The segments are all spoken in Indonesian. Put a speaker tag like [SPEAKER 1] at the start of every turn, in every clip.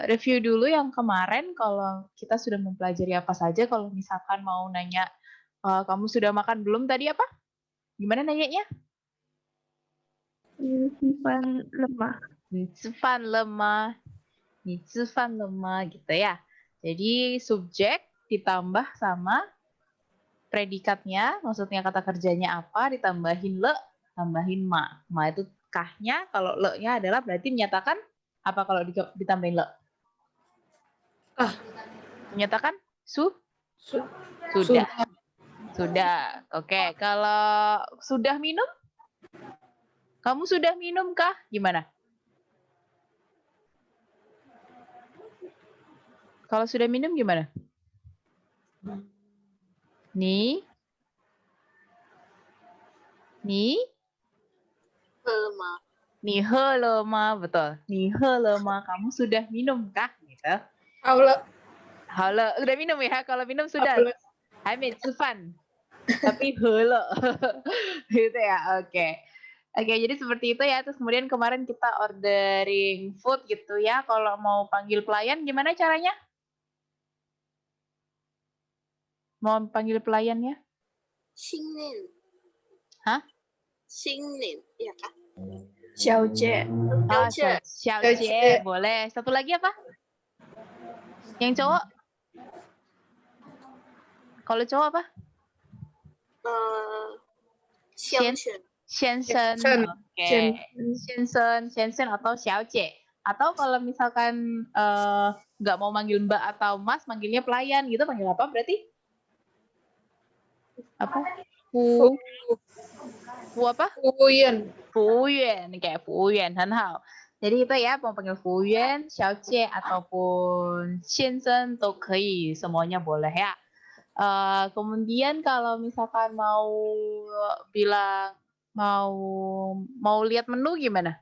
[SPEAKER 1] review dulu yang kemarin kalau kita sudah mempelajari apa saja. Kalau misalkan mau nanya, kamu sudah makan belum tadi apa? Gimana nanyanya?
[SPEAKER 2] Simpan lemah.
[SPEAKER 1] 你吃饭了吗？你吃饭了吗？gitu ya. Jadi subjek ditambah sama predikatnya, maksudnya kata kerjanya apa, ditambahin le, tambahin ma. Ma itu kahnya, kalau le-nya adalah berarti menyatakan apa kalau ditambahin le?
[SPEAKER 2] Ah.
[SPEAKER 1] Menyatakan
[SPEAKER 2] Sudah.
[SPEAKER 1] sudah. Sudah. Oke, kalau sudah minum? Kamu sudah minum kah? Gimana? Kalau sudah minum gimana? Nih. Nih.
[SPEAKER 3] Helma.
[SPEAKER 1] Nih helema, betul. Nih helema, kamu sudah minum kah? Gitu.
[SPEAKER 2] Halo.
[SPEAKER 1] Halo, udah minum ya? Kalau minum sudah.
[SPEAKER 2] Halo.
[SPEAKER 1] Hamid Sufan. Tapi helo. Gitu ya. Oke. Oke, jadi seperti itu ya. Terus kemudian kemarin kita ordering food gitu ya. Kalau mau panggil pelayan gimana caranya? Mau panggil pelayannya?
[SPEAKER 3] Xingnian.
[SPEAKER 1] Hah?
[SPEAKER 3] Xingnian, ya kah?
[SPEAKER 2] Xiaojie.
[SPEAKER 1] Ah,
[SPEAKER 3] Xiaojie.
[SPEAKER 1] Xiaojie, boleh. Satu lagi apa? Yang cowok? Kalau cowok apa?
[SPEAKER 3] Xiangshen.
[SPEAKER 1] Shensen. Oke. Shensen atau Xiaojie. Atau kalau misalkan nggak mau manggil mbak atau mas, manggilnya pelayan gitu, panggil apa berarti? Apa? Fu apa?
[SPEAKER 2] Fuyan.
[SPEAKER 1] Fuyuan, kayak Fuyuan, han hao. Jadi itu ya, mau panggil Fuyuan, Xiaojie ataupun Shensen,都可以, semuanya boleh ya. Kemudian kalau misalkan mau bilang mau lihat menu gimana?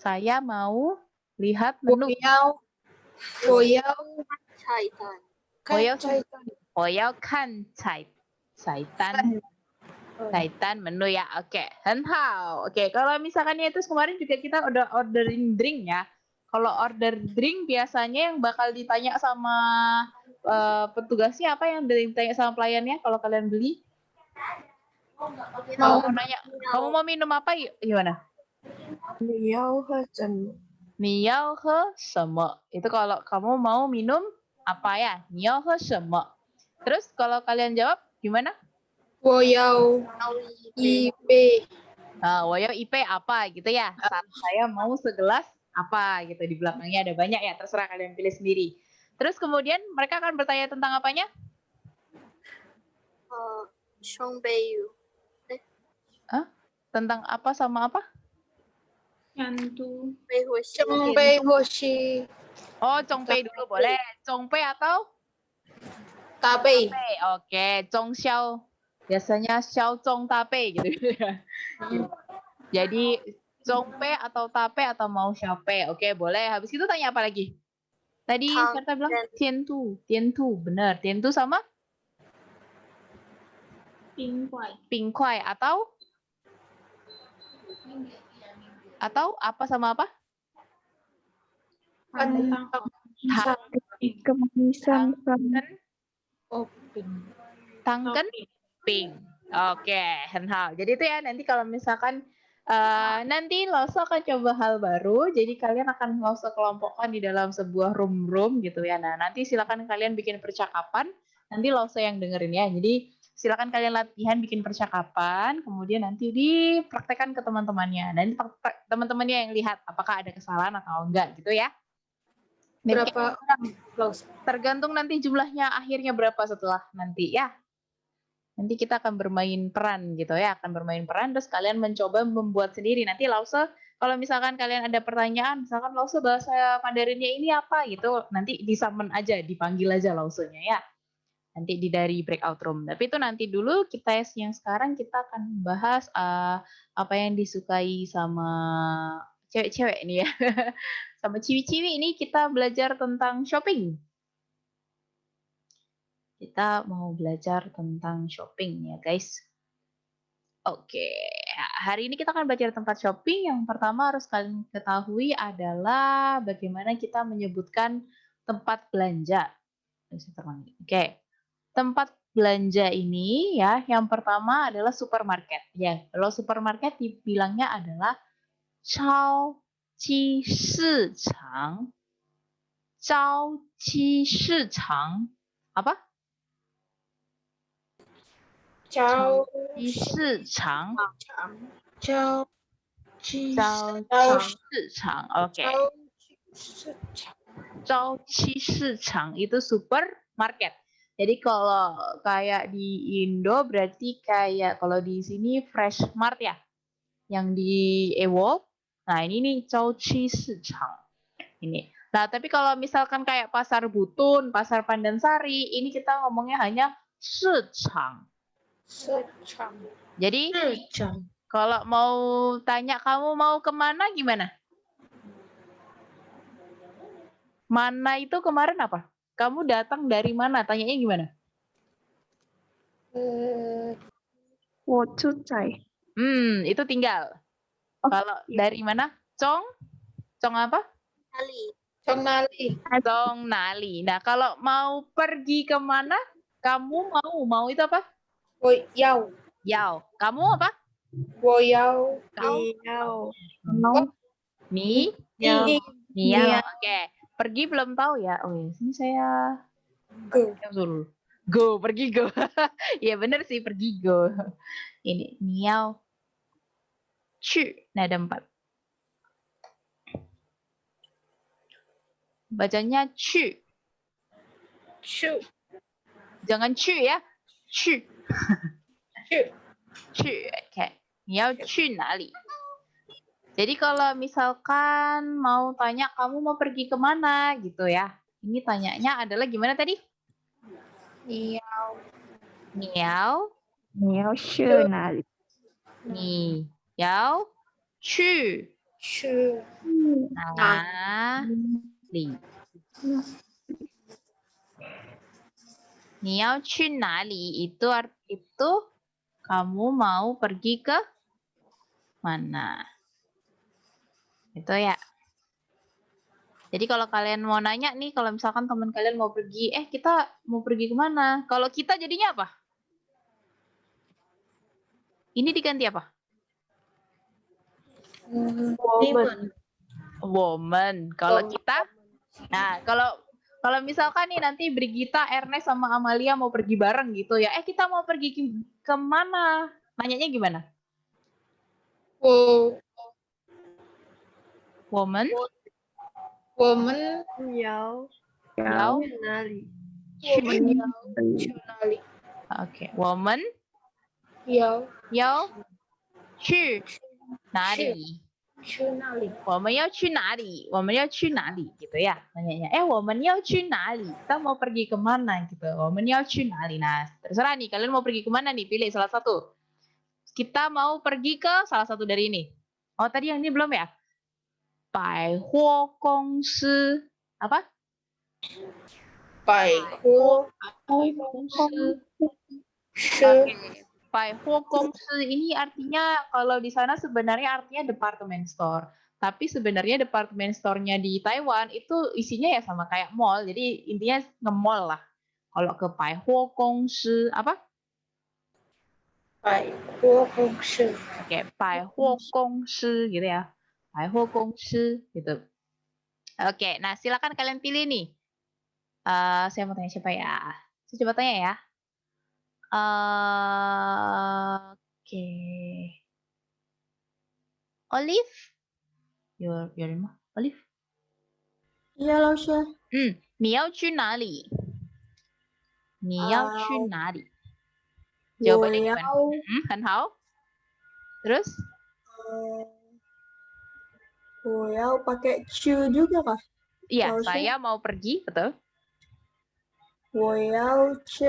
[SPEAKER 1] Saya mau lihat menu.
[SPEAKER 3] Caitan.
[SPEAKER 1] 我要看菜单 menu ya. Oke, 很好. Oke, kalau misalkan itu kemarin juga kita udah ordering drink ya. Kalau order drink biasanya yang bakal ditanya sama petugasnya apa yang ditanya sama pelayannya kalau kalian beli? Kamu mau nanya, kamu mau minum apa? Gimana?
[SPEAKER 2] 你要喝什么?
[SPEAKER 1] 你要喝什么? Itu kalau kamu mau minum apa ya? 你要喝什么? Terus kalau kalian jawab gimana?
[SPEAKER 2] 我要一杯.
[SPEAKER 1] 我要一杯 apa gitu ya? Saya mau segelas apa gitu, di belakangnya ada banyak ya, terserah kalian pilih sendiri. Terus kemudian mereka akan bertanya tentang apanya?
[SPEAKER 3] 双杯油.
[SPEAKER 1] Tentang apa sama apa?
[SPEAKER 2] Yantu.
[SPEAKER 3] 杯或西.
[SPEAKER 2] 中杯或西.
[SPEAKER 1] Oh, congpei dulu boleh. Congpei atau?
[SPEAKER 2] Tapei.
[SPEAKER 1] Oke, congxiao. Biasanya xiao zong tape gitu ya. Jadi congpei atau tape atau mau xiaopei. Oke, boleh. Habis itu tanya apa lagi? Tadi Serta bilang tiantu, benar. Tiantu sama? Pingkuai atau apa sama apa? Tangken ping. Oke, henhal. Jadi itu ya, nanti kalau misalkan nanti Lauso akan coba hal baru, jadi kalian akan Lauso kelompokkan di dalam sebuah room gitu ya. Nah, nanti silakan kalian bikin percakapan, nanti Lauso yang dengerin ya. Jadi silakan kalian latihan bikin percakapan, kemudian nanti dipraktekkan ke teman-temannya. Nanti teman-temannya yang lihat apakah ada kesalahan atau enggak gitu ya.
[SPEAKER 2] Berapa orang?
[SPEAKER 1] Tergantung nanti jumlahnya akhirnya berapa setelah nanti ya. Nanti kita akan bermain peran gitu ya, akan bermain peran terus kalian mencoba membuat sendiri. Nanti Lause kalau misalkan kalian ada pertanyaan, misalkan Lause bahasa Mandarinnya ini apa gitu, nanti disummon aja, dipanggil aja Lausenya ya. Nanti dari breakout room. Tapi itu nanti dulu kita yang sekarang kita akan bahas apa yang disukai sama cewek-cewek ini ya. Sama ciwi-ciwi ini kita belajar tentang shopping. Kita mau belajar tentang shopping ya guys. Oke, hari ini kita akan belajar tempat shopping. Yang pertama harus kalian ketahui adalah bagaimana kita menyebutkan tempat belanja. Oke, tempat belanja ini ya, yang pertama adalah supermarket. Ya, kalau supermarket dibilangnya adalah 超级市场. 超级市场 apa?
[SPEAKER 2] 超
[SPEAKER 1] 级市场
[SPEAKER 2] 超级
[SPEAKER 1] 超级市场. Oke.
[SPEAKER 2] 市场
[SPEAKER 1] 超级市场itu supermarket. Jadi kalau kayak di Indo berarti kayak kalau di sini Fresh Mart ya, yang di Ewo. Nah ini nih 超级市场 ini. Nah tapi kalau misalkan kayak pasar Butun, pasar Pandansari, ini kita ngomongnya hanya 市场.
[SPEAKER 2] 市场
[SPEAKER 1] Jadi
[SPEAKER 2] 市场
[SPEAKER 1] kalau mau tanya kamu mau kemana gimana? Mana itu kemarin apa? Kamu datang dari mana? Tanyanya gimana?
[SPEAKER 4] 我住在
[SPEAKER 1] Itu tinggal.
[SPEAKER 4] Oh,
[SPEAKER 1] Kalau
[SPEAKER 4] iya.
[SPEAKER 1] dari mana? Cong? Cong apa?
[SPEAKER 3] 哪里？
[SPEAKER 2] trong nali
[SPEAKER 1] Cong Nali. Nah, kalau mau pergi kemana? Kamu mau itu apa?
[SPEAKER 2] 我要
[SPEAKER 1] Yao. Kamu apa?
[SPEAKER 2] 我要
[SPEAKER 4] Niao.
[SPEAKER 1] Ni?
[SPEAKER 4] Niao.
[SPEAKER 1] Niao. Oke. Pergi belum tahu ya. Oh ya, sini saya
[SPEAKER 2] go
[SPEAKER 1] suruh. Go, pergi go. Ya bener sih, pergi go. Ini Niao. Cu. Nah, ada 4. Bacanya cu.
[SPEAKER 2] 去
[SPEAKER 1] Jangan cu ya. Cu.
[SPEAKER 2] 去
[SPEAKER 1] Cu. Oke. Niao cu nali. Jadi kalau misalkan mau tanya kamu mau pergi kemana gitu ya. Ini tanyanya adalah gimana tadi?
[SPEAKER 2] 你要
[SPEAKER 1] Niao.
[SPEAKER 4] 你要去哪里？
[SPEAKER 1] Ni. Yao. Cu.
[SPEAKER 2] 去
[SPEAKER 1] Nali. Niao cu nali itu itu kamu mau pergi ke mana? Itu ya. Jadi kalau kalian mau nanya nih, kalau misalkan teman kalian mau pergi, kita mau pergi kemana? Kalau kita jadinya apa? Ini diganti apa? Woman. Kalau kita, nah kalau misalkan nih nanti Brigita, Ernest sama Amalia mau pergi bareng gitu ya. Kita mau pergi kemana? Nanyanya gimana?
[SPEAKER 2] 我
[SPEAKER 1] Woman.
[SPEAKER 2] 我们
[SPEAKER 4] 要
[SPEAKER 1] Yao.
[SPEAKER 4] 去哪里？
[SPEAKER 2] 我们要去哪里？
[SPEAKER 1] Oke. Woman.
[SPEAKER 2] 要
[SPEAKER 1] Yao. Cu. Nari.
[SPEAKER 2] 去哪里？
[SPEAKER 1] 我们要去哪里？我们要去哪里 gitu ya nanyanya. 我们要去哪里? Kita mau pergi kemana gitu. 我们要去哪里? Nah, terserah nih kalian mau pergi kemana nih? Pilih salah satu. Kita mau pergi ke salah satu dari ini. Oh, tadi yang ini belum ya? 百货公司 apa?
[SPEAKER 2] 百货
[SPEAKER 1] 公司
[SPEAKER 2] 是
[SPEAKER 1] 百货公司 ini artinya kalau di sana sebenarnya artinya department store. Tapi sebenarnya department store-nya di Taiwan itu isinya ya sama kayak mall. Jadi intinya nge-mall lah. Kalau ke 百货公司 apa?
[SPEAKER 2] 百货公司
[SPEAKER 1] Oke, 百货公司 gitu ya. 百货公司 gitu. Oke, nah silakan kalian pilih nih. Saya mau tanya siapa ya? Saya coba tanya ya. Oke. Olive? Your name? Olive?
[SPEAKER 2] 叶老师，
[SPEAKER 1] 你要去哪里？你要去哪里？
[SPEAKER 2] 我
[SPEAKER 1] Jawabannya
[SPEAKER 2] 要
[SPEAKER 1] gimana? 很好。Terus?
[SPEAKER 2] 我要pakai cu juga kah?
[SPEAKER 1] Iya,
[SPEAKER 2] Harusnya.
[SPEAKER 1] saya mau pergi, betul.
[SPEAKER 2] 我要去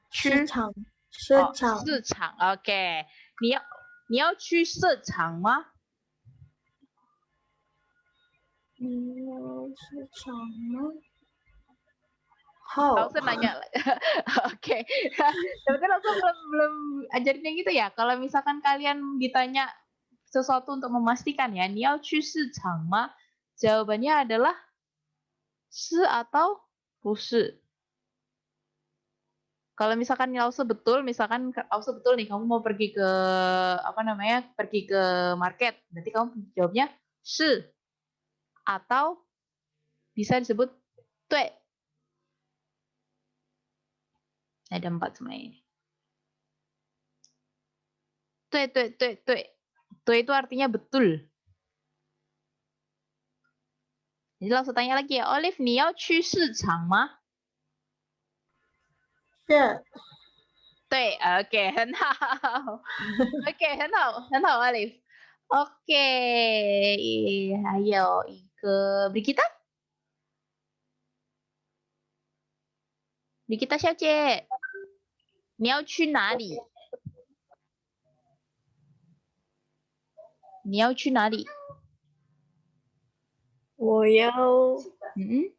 [SPEAKER 2] 市场，市场，
[SPEAKER 1] 市场 ，OK。你要去市场吗？
[SPEAKER 2] 你要市场吗？ How?
[SPEAKER 1] Langsung nanya. Oke. Tapi langsung belum ajarin yang gitu ya. Kalau misalkan kalian ditanya sesuatu untuk memastikan ya, 你要去市场吗? Jawabannya adalah 是 atau 不是. Kalau misalkan Lause betul, misalkan Lause betul nih, kamu mau pergi ke pergi ke market, berarti kamu jawabnya 是 atau bisa disebut 对. Ada 4 semuanya ini. 对对对对. 对 itu artinya betul. Jadi langsung tanya lagi ya, Olive, 你要去市场吗?
[SPEAKER 2] 是
[SPEAKER 1] 对 ，OK， 很好，OK， 很好，很好，Olive。OK，还有一个 Brigita 小姐，你要去哪里？你要去哪里？
[SPEAKER 4] 我要
[SPEAKER 1] 嗯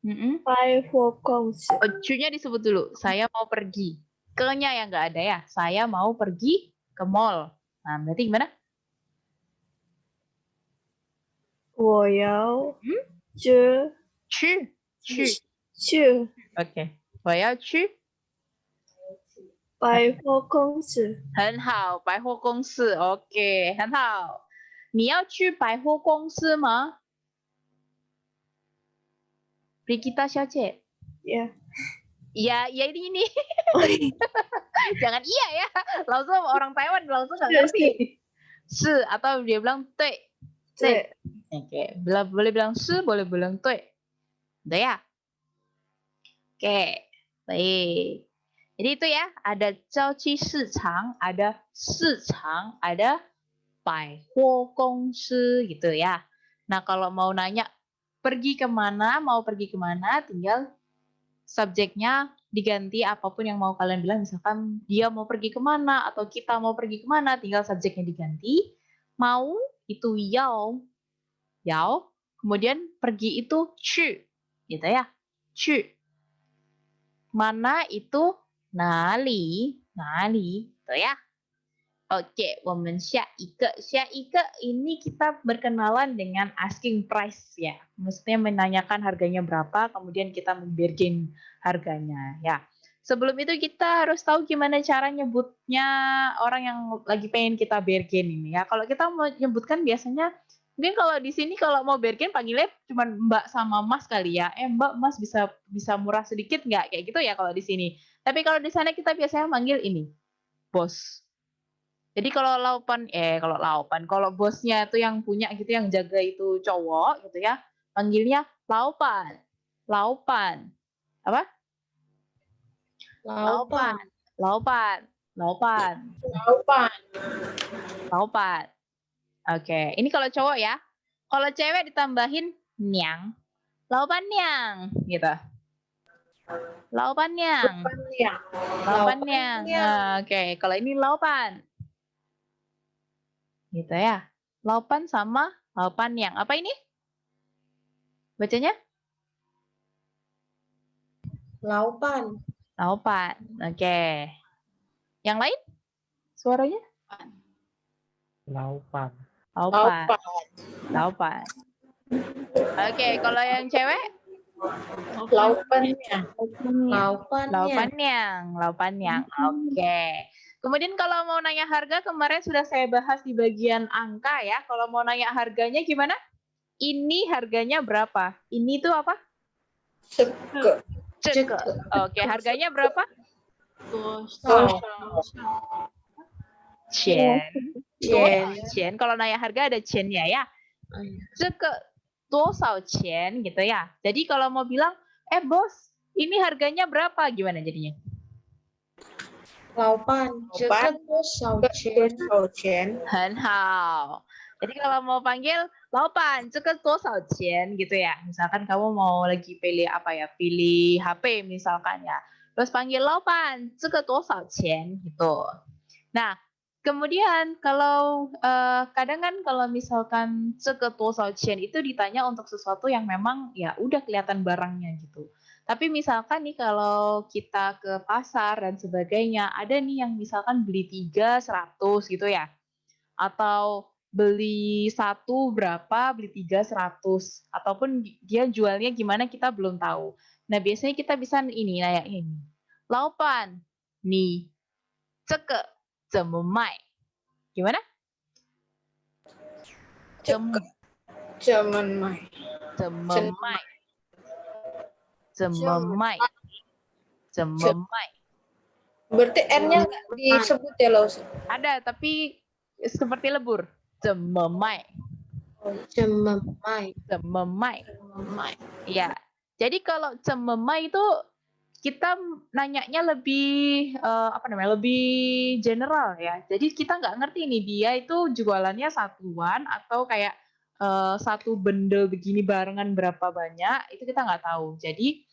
[SPEAKER 1] 嗯，
[SPEAKER 4] 百货公司。
[SPEAKER 1] 去-nya disebut dulu. Saya mau pergi. Ke-nya yang nggak ada ya. Saya mau pergi ke mall. Nah, berarti gimana?
[SPEAKER 4] 我要去
[SPEAKER 1] OK， 我要去
[SPEAKER 4] 百货公司。
[SPEAKER 1] 很好，百货公司 OK， 很好。你要去百货公司吗 Brigita 小姐
[SPEAKER 4] Ya.
[SPEAKER 1] Iya, iya ini. Jangan iya ya. Langsung orang Taiwan langsung nggak ngerti. Si atau dia bilang 对.
[SPEAKER 4] 对
[SPEAKER 1] Oke, boleh bilang si, boleh bilang 对. Udah ya? Oke, baik. Jadi itu ya, ada 郊区市场, ada 市场, ada 百货公司gitu ya. Nah, kalau mau nanya mau pergi kemana, tinggal subjeknya diganti apapun yang mau kalian bilang. Misalkan dia mau pergi kemana atau kita mau pergi kemana, tinggal subjeknya diganti. Mau itu yao, kemudian pergi itu 去 gitu ya, 去. Mana itu 哪里 gitu ya. Oke, 我们下一个 ini kita berkenalan dengan asking price ya. Maksudnya menanyakan harganya berapa, kemudian kita membergen harganya ya. Sebelum itu kita harus tahu gimana cara nyebutnya orang yang lagi pengen kita bergen ini ya. Kalau kita mau nyebutkan biasanya mungkin kalau di sini kalau mau bergen panggilnya cuma Mbak sama Mas kali ya. Mbak, Mas bisa murah sedikit nggak? Kayak gitu ya kalau di sini. Tapi kalau di sana kita biasanya manggil ini bos. Jadi kalau bosnya itu yang punya gitu, yang jaga itu cowok gitu ya, panggilnya laupan. Apa? Laupan. Oke, ini kalau cowok ya. Kalau cewek ditambahin niang, laupan niang gitu. Laupan niang. Oke, kalau ini laupan. Gitu ya. Laupan sama laupan yang. Apa ini? Bacanya?
[SPEAKER 2] Laupan.
[SPEAKER 1] Oke. Yang lain? Suaranya?
[SPEAKER 5] Laupan.
[SPEAKER 1] Oke, kalau yang cewek? Laupannya. Oke. Kemudian kalau mau nanya harga, kemarin sudah saya bahas di bagian angka ya. Kalau mau nanya harganya gimana? Ini harganya berapa? Ini tuh apa? Ceke. Oke, harganya berapa? Chen. Kalau nanya harga ada chen-nya ya. Ceke 多少钱 gitu ya. Jadi kalau mau bilang, bos, ini harganya berapa? Gimana jadinya?
[SPEAKER 2] 老板，这个多少钱？
[SPEAKER 1] 很好. Jadi kalau mau panggil, 老板, 这个多少钱 gitu ya. Misalkan kamu mau lagi pilih pilih HP misalkan ya. Terus panggil 老板, 这个多少钱 gitu. Nah, Kemudian kalau kadang kan kalau misalkan 这个多少钱 itu ditanya untuk sesuatu yang memang ya udah kelihatan barangnya gitu. Tapi misalkan nih kalau kita ke pasar dan sebagainya, ada nih yang misalkan beli 3 100 gitu ya. Atau beli 1 berapa, beli 3 100 ataupun dia jualnya gimana kita belum tahu. Nah, biasanya kita bisa ini nanya ini. 老板，你这个怎么卖？ Gimana?
[SPEAKER 2] 这个怎么买？
[SPEAKER 1] 怎么卖？怎么卖？怎么卖？
[SPEAKER 2] Berarti R-nya nggak disebut ya, Laus?
[SPEAKER 1] Ada, tapi seperti lebur. 怎么卖？
[SPEAKER 2] 怎么卖？
[SPEAKER 1] 怎么卖？
[SPEAKER 2] 怎么卖？
[SPEAKER 1] Iya. Jadi kalau 怎么卖 itu kita nanyanya lebih lebih general ya. Jadi kita nggak ngerti nih dia itu jualannya satuan atau kayak satu bendel begini barengan berapa banyak, itu kita nggak tahu. Jadi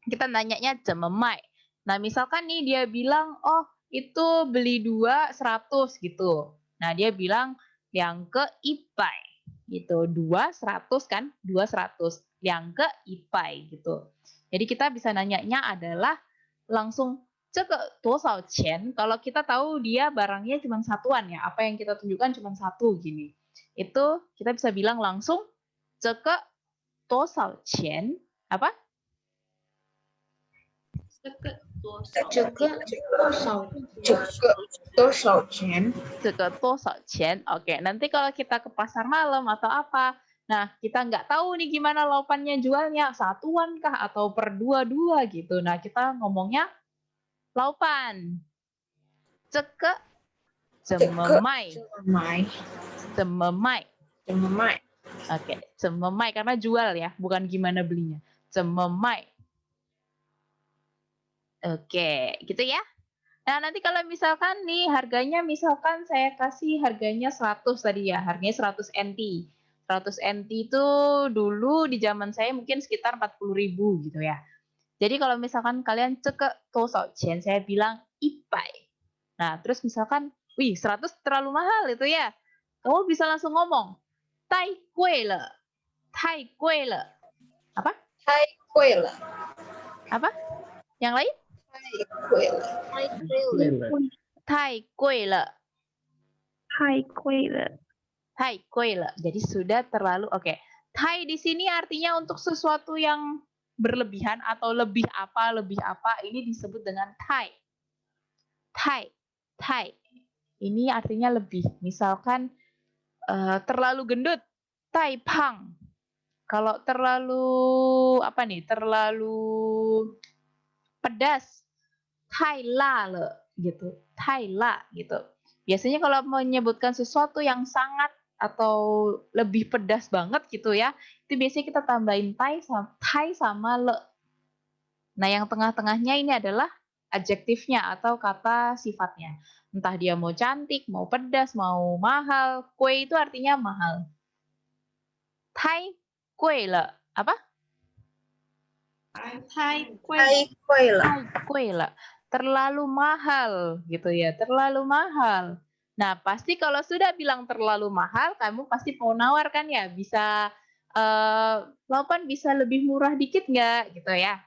[SPEAKER 1] kita nanyanya 怎么卖. Nah, misalkan nih dia bilang, "Oh, itu beli 2 100 gitu." Nah, dia bilang 2个100 gitu. 2 100 kan? 2 100. 2个100 gitu. Jadi kita bisa nanyanya adalah langsung 这个多少钱? Kalau kita tahu dia barangnya cuma satuan ya, apa yang kita tunjukkan cuma satu gini. Itu kita bisa bilang langsung 这个多少钱? Apa?
[SPEAKER 2] 这个多少钱？
[SPEAKER 1] 这个多少钱? Oke, nanti kalau kita ke pasar malam atau apa, nah kita nggak tahu nih gimana laupannya jualnya, satuan kah atau per dua-dua gitu. Nah kita ngomongnya laupan. 这个怎么卖？怎么卖？
[SPEAKER 2] 怎么卖？
[SPEAKER 1] Oke, 怎么卖 karena jual ya, bukan gimana belinya. 怎么卖? Oke, gitu ya. Nah, nanti kalau misalkan nih harganya misalkan saya kasih harganya 100 tadi ya, harganya 100 NT. 100 NT itu dulu di zaman saya mungkin sekitar 40.000 gitu ya. Jadi kalau misalkan kalian cek tosochen, saya bilang ipai. Nah, terus misalkan, wih 100 terlalu mahal itu ya. Kamu bisa langsung ngomong, tai gui le. Tai gui le. Apa?
[SPEAKER 2] 太贵了，
[SPEAKER 1] Apa? Yang lain?
[SPEAKER 2] 太贵了，
[SPEAKER 1] 太贵了。
[SPEAKER 4] 太贵了，
[SPEAKER 1] Tai le. Jadi sudah terlalu oke. Tai di sini artinya untuk sesuatu yang berlebihan atau lebih apa ini disebut dengan tai. Tai. Ini artinya lebih. Misalkan terlalu gendut, tai pang. Kalau terlalu terlalu pedas, tai la le gitu. Tai la gitu. Biasanya kalau menyebutkan sesuatu yang sangat atau lebih pedas banget gitu ya, itu biasanya kita tambahin tai sama le. Nah, yang tengah-tengahnya ini adalah adjektifnya atau kata sifatnya. Entah dia mau cantik, mau pedas, mau mahal. Kue itu artinya mahal. Tai kue le. Apa?
[SPEAKER 2] 太贵了，
[SPEAKER 1] Kue le. Terlalu mahal gitu ya, terlalu mahal. Nah, pasti kalau sudah bilang terlalu mahal, kamu pasti mau nawar kan ya, bisa laupan bisa lebih murah dikit nggak gitu ya.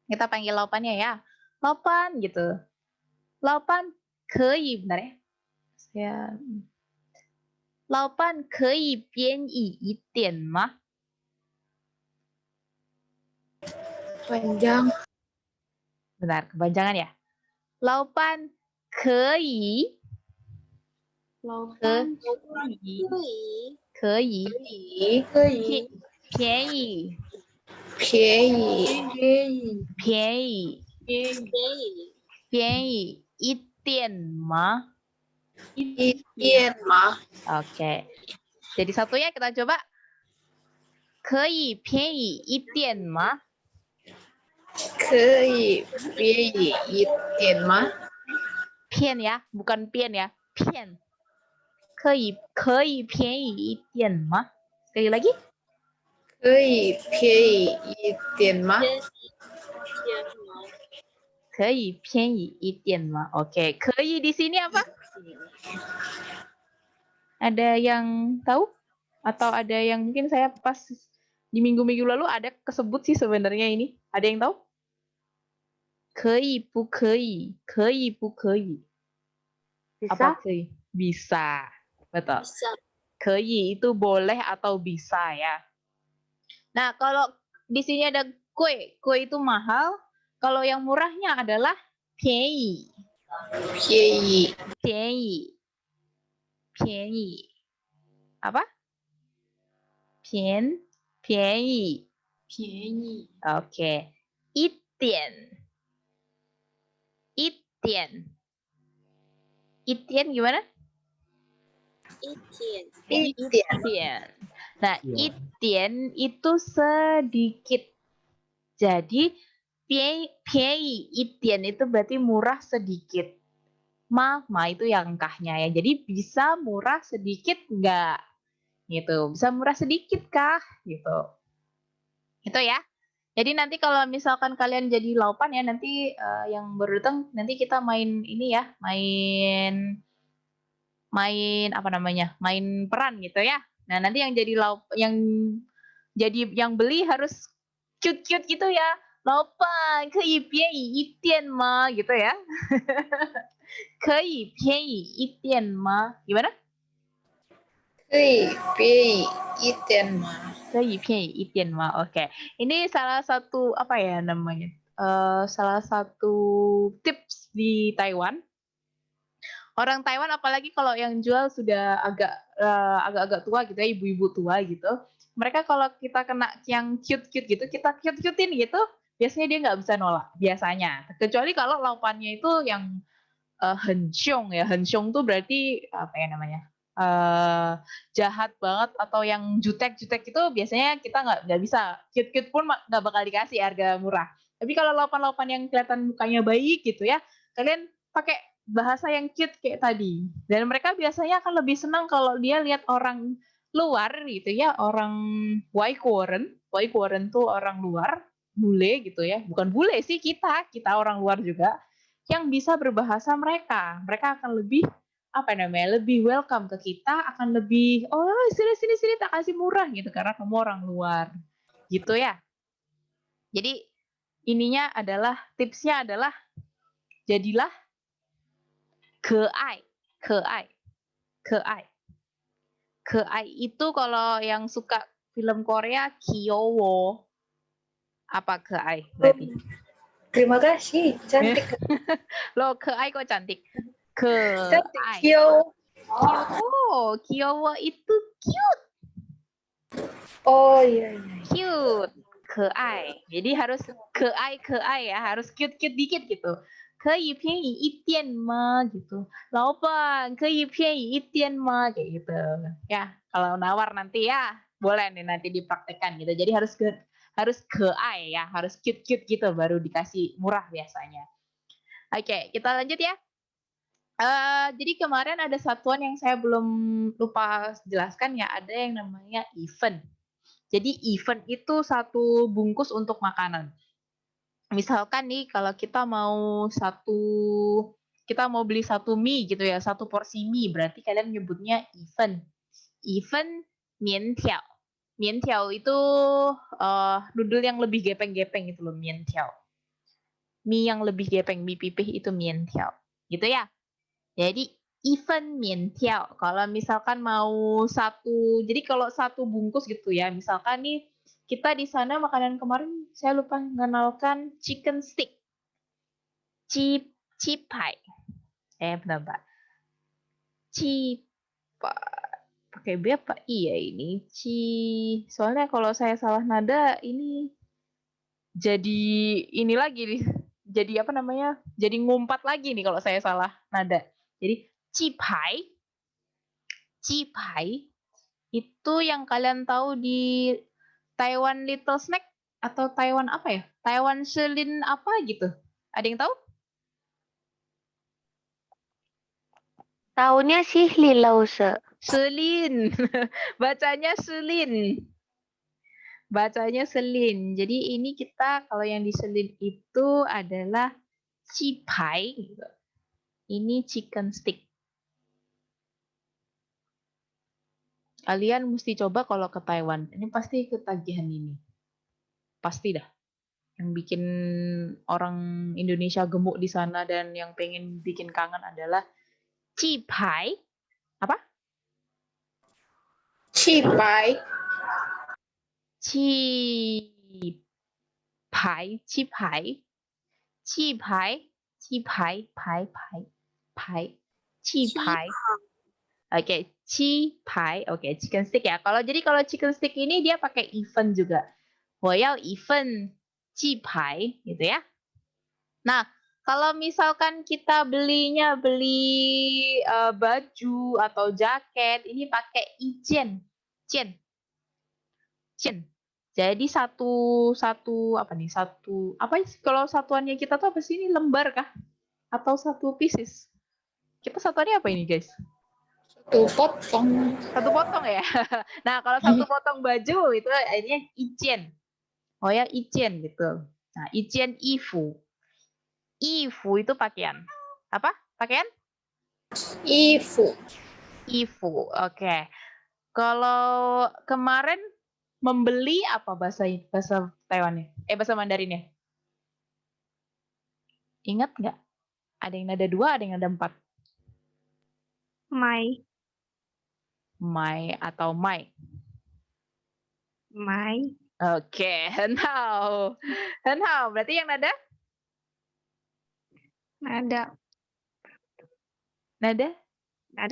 [SPEAKER 1] Kita panggil laupannya ya. Laupan gitu. Laupan kei, benar ya? Saya Laupan kei bianyi一点吗?
[SPEAKER 2] panjang.
[SPEAKER 1] Benar, kepanjangan ya. Laupan kei 可以便宜一点吗? Oke. Jadi satunya kita coba. 可以便宜一点吗?
[SPEAKER 2] 可以便宜一点吗？
[SPEAKER 1] Pian ya, bukan pian ya. Pian. 可以便宜一点吗? Sekali lagi.
[SPEAKER 2] 可以便宜一点吗？
[SPEAKER 1] 可以便宜一点吗? Oke, 可以 di sini apa? Ada yang tahu? Atau ada yang mungkin saya pas di minggu-minggu lalu ada kesebut sih sebenarnya ini. Ada yang tahu? 可以不可以？可以不可以？ Apa
[SPEAKER 2] Bisa?
[SPEAKER 1] 可以？ Bisa. Betul.
[SPEAKER 3] Bisa.
[SPEAKER 1] 可以 itu boleh atau bisa ya. Nah, kalau di sini ada kue. Kue itu mahal. Kalau yang murahnya adalah 便宜。
[SPEAKER 2] 便宜。
[SPEAKER 1] 便宜。便宜。Apa? 便宜。
[SPEAKER 3] 便宜。
[SPEAKER 1] Oke. 一点。一点。一点 gimana?
[SPEAKER 3] 一点。
[SPEAKER 2] 一点。
[SPEAKER 1] Itian. Nah, itian itu sedikit. Jadi, piei itian itu berarti murah sedikit. Ma itu yang angkanya ya. Jadi bisa murah sedikit enggak? Gitu. Bisa murah sedikit kah? Gitu. Itu ya. Jadi nanti kalau misalkan kalian jadi laupan ya, nanti yang baru datang nanti kita main ini ya, main apa namanya? Main peran gitu ya. Nah, nanti yang yang beli harus cute-cute gitu ya. Laupan, 可以便宜一点吗? Gitu ya. 可以便宜一点吗? Gimana?
[SPEAKER 2] 可以便宜一点吗？
[SPEAKER 1] 可以便宜一点吗? Oke. Ini salah satu apa ya namanya? Salah satu tips di Taiwan. Orang Taiwan apalagi kalau yang jual sudah agak-agak tua gitu ya, ibu-ibu tua gitu. Mereka kalau kita kena yang cute-cute gitu, kita cute-cutein gitu, biasanya dia nggak bisa nolak, biasanya. Kecuali kalau laupannya itu yang hensyong ya. Hensyong tuh berarti apa ya namanya? Jahat banget atau yang jutek-jutek itu biasanya kita nggak bisa. Cute-cute pun nggak bakal dikasih harga murah. Tapi kalau laupan-laupan yang kelihatan mukanya baik gitu ya, kalian pakai bahasa yang cute kayak tadi. Dan mereka biasanya akan lebih senang kalau dia lihat orang luar gitu ya, orang Waikoren. Waikoren tuh orang luar, bule gitu ya. Bukan bule sih kita orang luar juga yang bisa berbahasa mereka. Mereka akan lebih apa namanya? Lebih welcome ke kita, akan lebih sini tak kasih murah gitu karena kamu orang luar. Gitu ya. Jadi ininya adalah tipsnya adalah jadilah keai. Keai itu kalau yang suka film Korea Kyowo. Apa keai berarti?
[SPEAKER 2] Terima kasih, cantik.
[SPEAKER 1] Loh, keai kok cantik?
[SPEAKER 2] Cantik,
[SPEAKER 1] Keai.
[SPEAKER 2] Kyo.
[SPEAKER 1] Kyowo itu cute.
[SPEAKER 2] Oh iya.
[SPEAKER 1] Cute. Keai. Jadi harus keai ya, harus cute-cute dikit gitu. 可以便宜一点吗? gitu. 老板可以便宜一点吗? kayak gitu. Ya, kalau nawar nanti ya, boleh nih nanti dipraktekkan gitu. Jadi harus keai ya, harus cute-cute gitu baru dikasih murah biasanya. Oke, kita lanjut ya. Jadi kemarin ada satuan yang saya belum lupa jelaskan ya, ada yang namanya event. Jadi event itu satu bungkus untuk makanan. Misalkan nih kalau kita mau beli satu mie gitu ya, satu porsi mie, berarti kalian nyebutnya event. Event mientiao. Mientiao itu noodle yang lebih gepeng-gepeng itu loh, mientiao. Mie yang lebih gepeng, mie pipih itu mientiao. Gitu ya. Jadi event mientiao. Kalau misalkan mau jadi kalau satu bungkus gitu ya, misalkan nih kita di sana makanan kemarin saya lupa mengenalkan chicken stick. Cipai. Bentar. Cipai. Pakai B apa I ya ini? Soalnya kalau saya salah nada ini jadi ini lagi nih. Jadi apa namanya? Jadi ngumpat lagi nih kalau saya salah nada. Jadi cipai itu yang kalian tahu di Taiwan Little Snack atau Taiwan apa ya? Taiwan Shelin apa gitu? Ada yang tahu?
[SPEAKER 4] Tahunnya sih Lilause.
[SPEAKER 1] Selin. Bacanya Selin. Jadi ini kita kalau yang di Selin itu adalah cipai. Ini chicken stick. Kalian mesti coba kalau ke Taiwan. Ini pasti ketagihan ini. Pasti dah. Yang bikin orang Indonesia gemuk di sana dan yang pengen bikin kangen adalah cipai. Apa?
[SPEAKER 2] 气白
[SPEAKER 1] cipai, cipai, cipai, cipai, pai, pai, pai, cipai. Oke, cipai. Oke, chicken stick ya. Kalau chicken stick ini dia pakai even juga. 我要一份鸡排 gitu ya. Nah, kalau misalkan kita beli baju atau jaket, ini pakai ijen, cien, cien. Jadi satu apa nih? Kalau satuannya kita tuh apa sih ini, lembar kah? Atau satu pieces? Kita satuannya apa ini, guys?
[SPEAKER 2] satu potong.
[SPEAKER 1] Satu potong ya. Nah, kalau satu potong baju itu ini ijen. Oh ya, ijen gitu. Nah, ijen ifu. Ifu itu pakaian. Apa? Pakaian?
[SPEAKER 2] 衣服
[SPEAKER 1] Ifu. Oke. Kalau kemarin membeli apa bahasa Taiwannya? Bahasa Mandarinnya? Ingat nggak? Ada yang nada 2, ada yang nada 4.
[SPEAKER 4] My,
[SPEAKER 1] Mai atau mai?
[SPEAKER 4] my,
[SPEAKER 1] Oke, henhao. Henhao, berarti yang nada?
[SPEAKER 4] ada
[SPEAKER 1] Nada?
[SPEAKER 4] 4.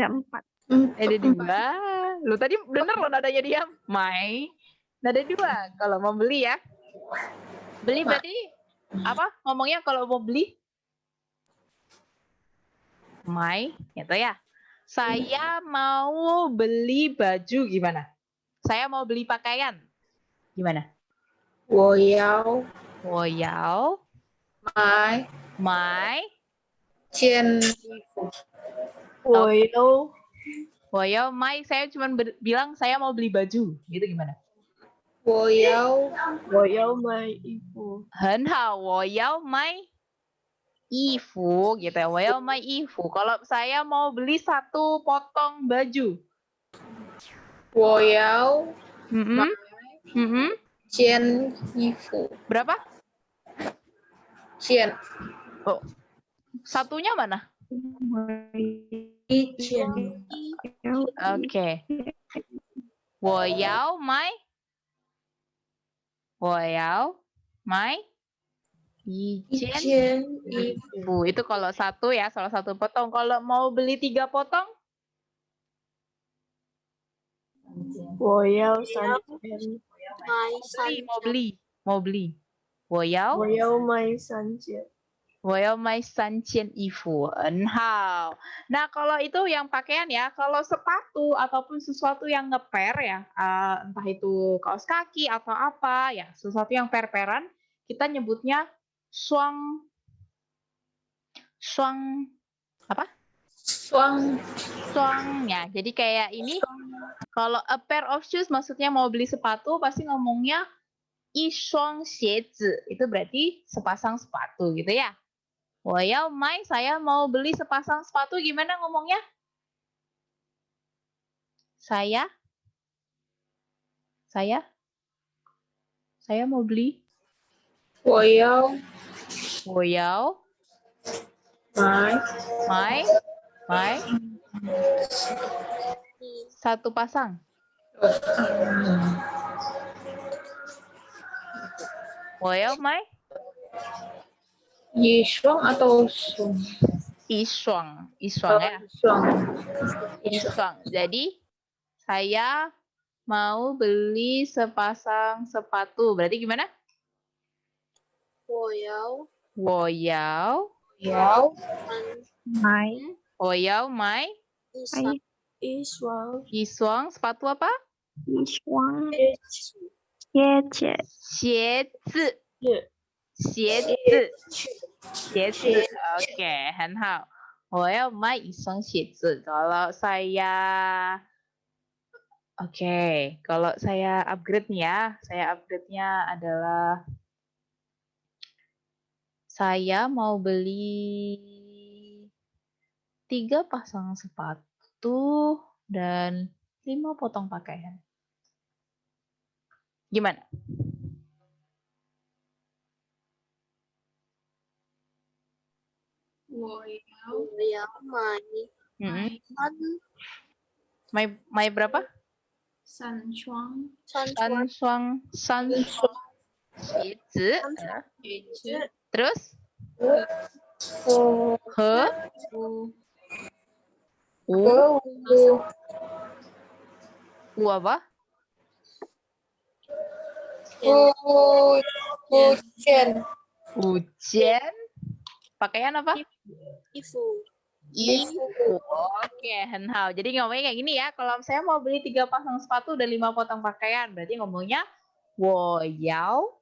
[SPEAKER 1] Nada 2. Lu tadi bener loh nadanya dia. Mai. Nada 2 kalau mau beli ya. Beli berarti apa? Ngomongnya kalau mau beli? Mai, gitu ya. Saya mau beli baju gimana? Saya mau beli pakaian. Gimana?
[SPEAKER 2] 我要
[SPEAKER 1] 我要
[SPEAKER 2] 买
[SPEAKER 1] 买
[SPEAKER 2] 件衣服
[SPEAKER 1] 我要买, saya cuma bilang saya mau beli baju. Gitu gimana?
[SPEAKER 2] 我要
[SPEAKER 4] 买衣服。
[SPEAKER 1] 很好,我要买衣服 gitu ya. 我要买衣服. Kalau saya mau beli 1 potong baju.
[SPEAKER 2] 我要
[SPEAKER 1] Mm-mm. Mm-mm.
[SPEAKER 2] 件衣服
[SPEAKER 1] Berapa?
[SPEAKER 2] 件
[SPEAKER 1] Oh. Satunya mana?
[SPEAKER 2] 一件
[SPEAKER 1] Oke. 我要买一
[SPEAKER 2] 一
[SPEAKER 1] 件
[SPEAKER 2] 件衣服
[SPEAKER 1] itu kalau satu ya, salah satu potong. Kalau mau beli 3 potong?
[SPEAKER 4] 我要三件，mau
[SPEAKER 1] beli. 我要
[SPEAKER 4] 买3件。
[SPEAKER 1] 买3件衣服. 很好. Nah, kalau itu yang pakaian ya. Kalau sepatu ataupun sesuatu yang ngeper ya, entah itu kaos kaki atau apa ya, sesuatu yang per-peran, kita nyebutnya suang apa?
[SPEAKER 2] 双
[SPEAKER 1] Suang ya. Jadi kayak ini, kalau a pair of shoes maksudnya mau beli sepatu pasti ngomongnya一双鞋子. Itu berarti sepasang sepatu gitu ya. 我要买, saya mau beli sepasang sepatu, gimana ngomongnya? Saya mau beli.
[SPEAKER 2] 我要
[SPEAKER 1] 我要
[SPEAKER 2] 买
[SPEAKER 1] 买 1 pasang. 我要买
[SPEAKER 2] 一双 atau 双
[SPEAKER 1] 一双 ya.
[SPEAKER 2] 双
[SPEAKER 1] 一双. Jadi saya mau beli sepasang sepatu. Berarti gimana?
[SPEAKER 3] 我要
[SPEAKER 1] 我要
[SPEAKER 2] 要
[SPEAKER 4] 买
[SPEAKER 1] 我要买
[SPEAKER 3] 一双
[SPEAKER 4] 一双
[SPEAKER 1] 一双 sepatu apa?
[SPEAKER 4] 鞋子，
[SPEAKER 1] 鞋子. Oke, 很好. 我要买一双鞋子. Kalau saya kalau saya upgrade nih ya. Saya upgrade-nya adalah saya mau beli 3 pasang sepatu dan 5 potong pakaian. Gimana?
[SPEAKER 3] Tôi giáo mày
[SPEAKER 1] Mm-mm.
[SPEAKER 3] thân
[SPEAKER 1] My berapa?
[SPEAKER 3] san chuang
[SPEAKER 1] San xie zi. Terus? He. U apa? Ujian. Pakaian apa?
[SPEAKER 3] ifu
[SPEAKER 1] Ifu. Oke, henhao. Jadi ngomongnya kayak gini ya. Kalau saya mau beli 3 pasang sepatu dan 5 potong pakaian, berarti ngomongnya wo yao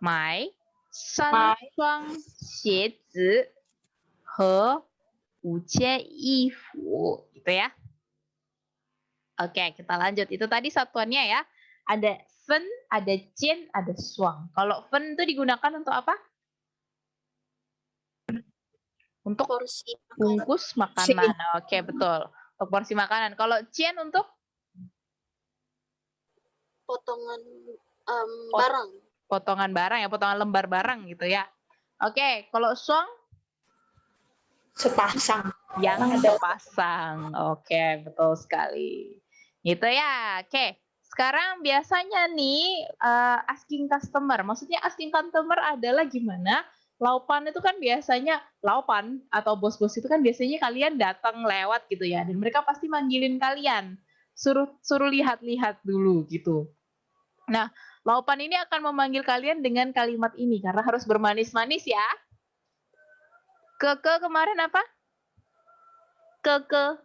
[SPEAKER 1] mai san shuang xie zi he 5件衣服 gitu ya. Oke, kita lanjut. Itu tadi satuannya ya. Ada fen, ada jian, ada shuang. Kalau fen itu digunakan untuk apa? Untuk
[SPEAKER 3] porsi
[SPEAKER 1] bungkus makanan. Oke, betul. Untuk porsi makanan. Kalau jian untuk
[SPEAKER 3] potongan barang
[SPEAKER 1] potongan barang ya, potongan lembar barang gitu ya. Oke, kalau shuang
[SPEAKER 2] Sepasang.
[SPEAKER 1] yang sepasang. Oke, betul sekali. Gitu ya. Oke. Sekarang biasanya nih asking customer. Maksudnya asking customer adalah gimana? Laupan itu kan biasanya laupan atau bos-bos itu kan biasanya kalian datang lewat gitu ya, dan mereka pasti manggilin kalian, suruh lihat-lihat dulu gitu. Nah, laupan ini akan memanggil kalian dengan kalimat ini karena harus bermanis-manis ya. Keke kemarin apa? Keke.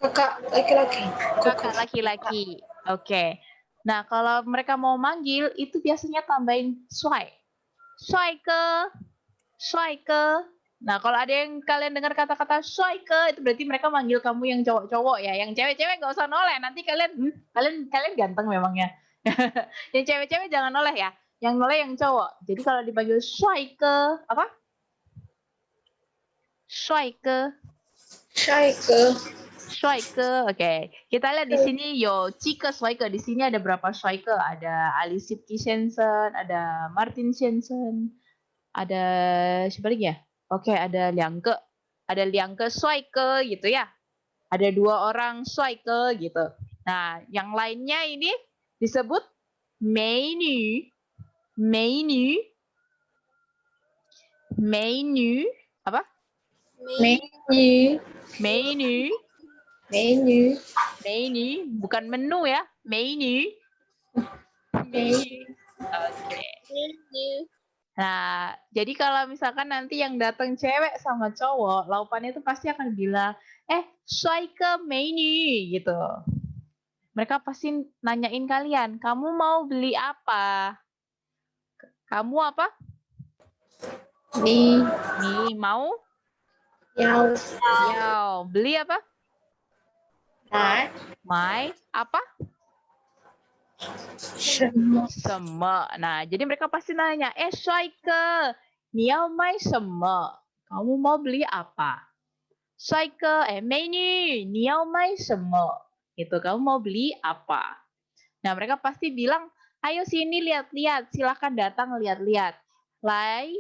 [SPEAKER 2] Kakak laki-laki.
[SPEAKER 1] Kakak laki-laki. Oke. Nah, kalau mereka mau manggil itu biasanya tambahin shuai. Shuai ke. Nah, kalau ada yang kalian dengar kata-kata shuai ke, itu berarti mereka manggil kamu yang cowok-cowok ya. Yang cewek-cewek nggak usah noleh. Nanti kalian ganteng memangnya. Yang cewek-cewek jangan noleh ya. Yang noleh yang cowok. Jadi kalau dipanggil shuai ke, apa? Shuai ke. Oke. Kita lihat di sini yo Chike Shuaike. Di sini ada berapa Shuaike? Ada Ali Sipki Shensen, ada Martin Shensen, ada siapa lagi ya? Oke, ada Liangke Shuaike gitu ya. Ada 2 orang Shuaike gitu. Nah, yang lainnya ini disebut menu. Apa? Menu, bukan menu ya. Menu. Oke. Nah, jadi kalau misalkan nanti yang datang cewek sama cowok, laupannya itu pasti akan bilang, shuaike menu gitu. Mereka pasti nanyain kalian, kamu mau beli apa? Kamu apa?
[SPEAKER 2] Ni.
[SPEAKER 1] Mau? Yao. Beli apa? Mai. Apa? Seme. Nah, jadi mereka pasti nanya, shuaike, ni yao mai seme? Kamu mau beli apa? Shuaike, menu, ni yao mai seme? Itu kamu mau beli apa? Nah, mereka pasti bilang, ayo sini lihat-lihat, silakan datang lihat-lihat. Lai,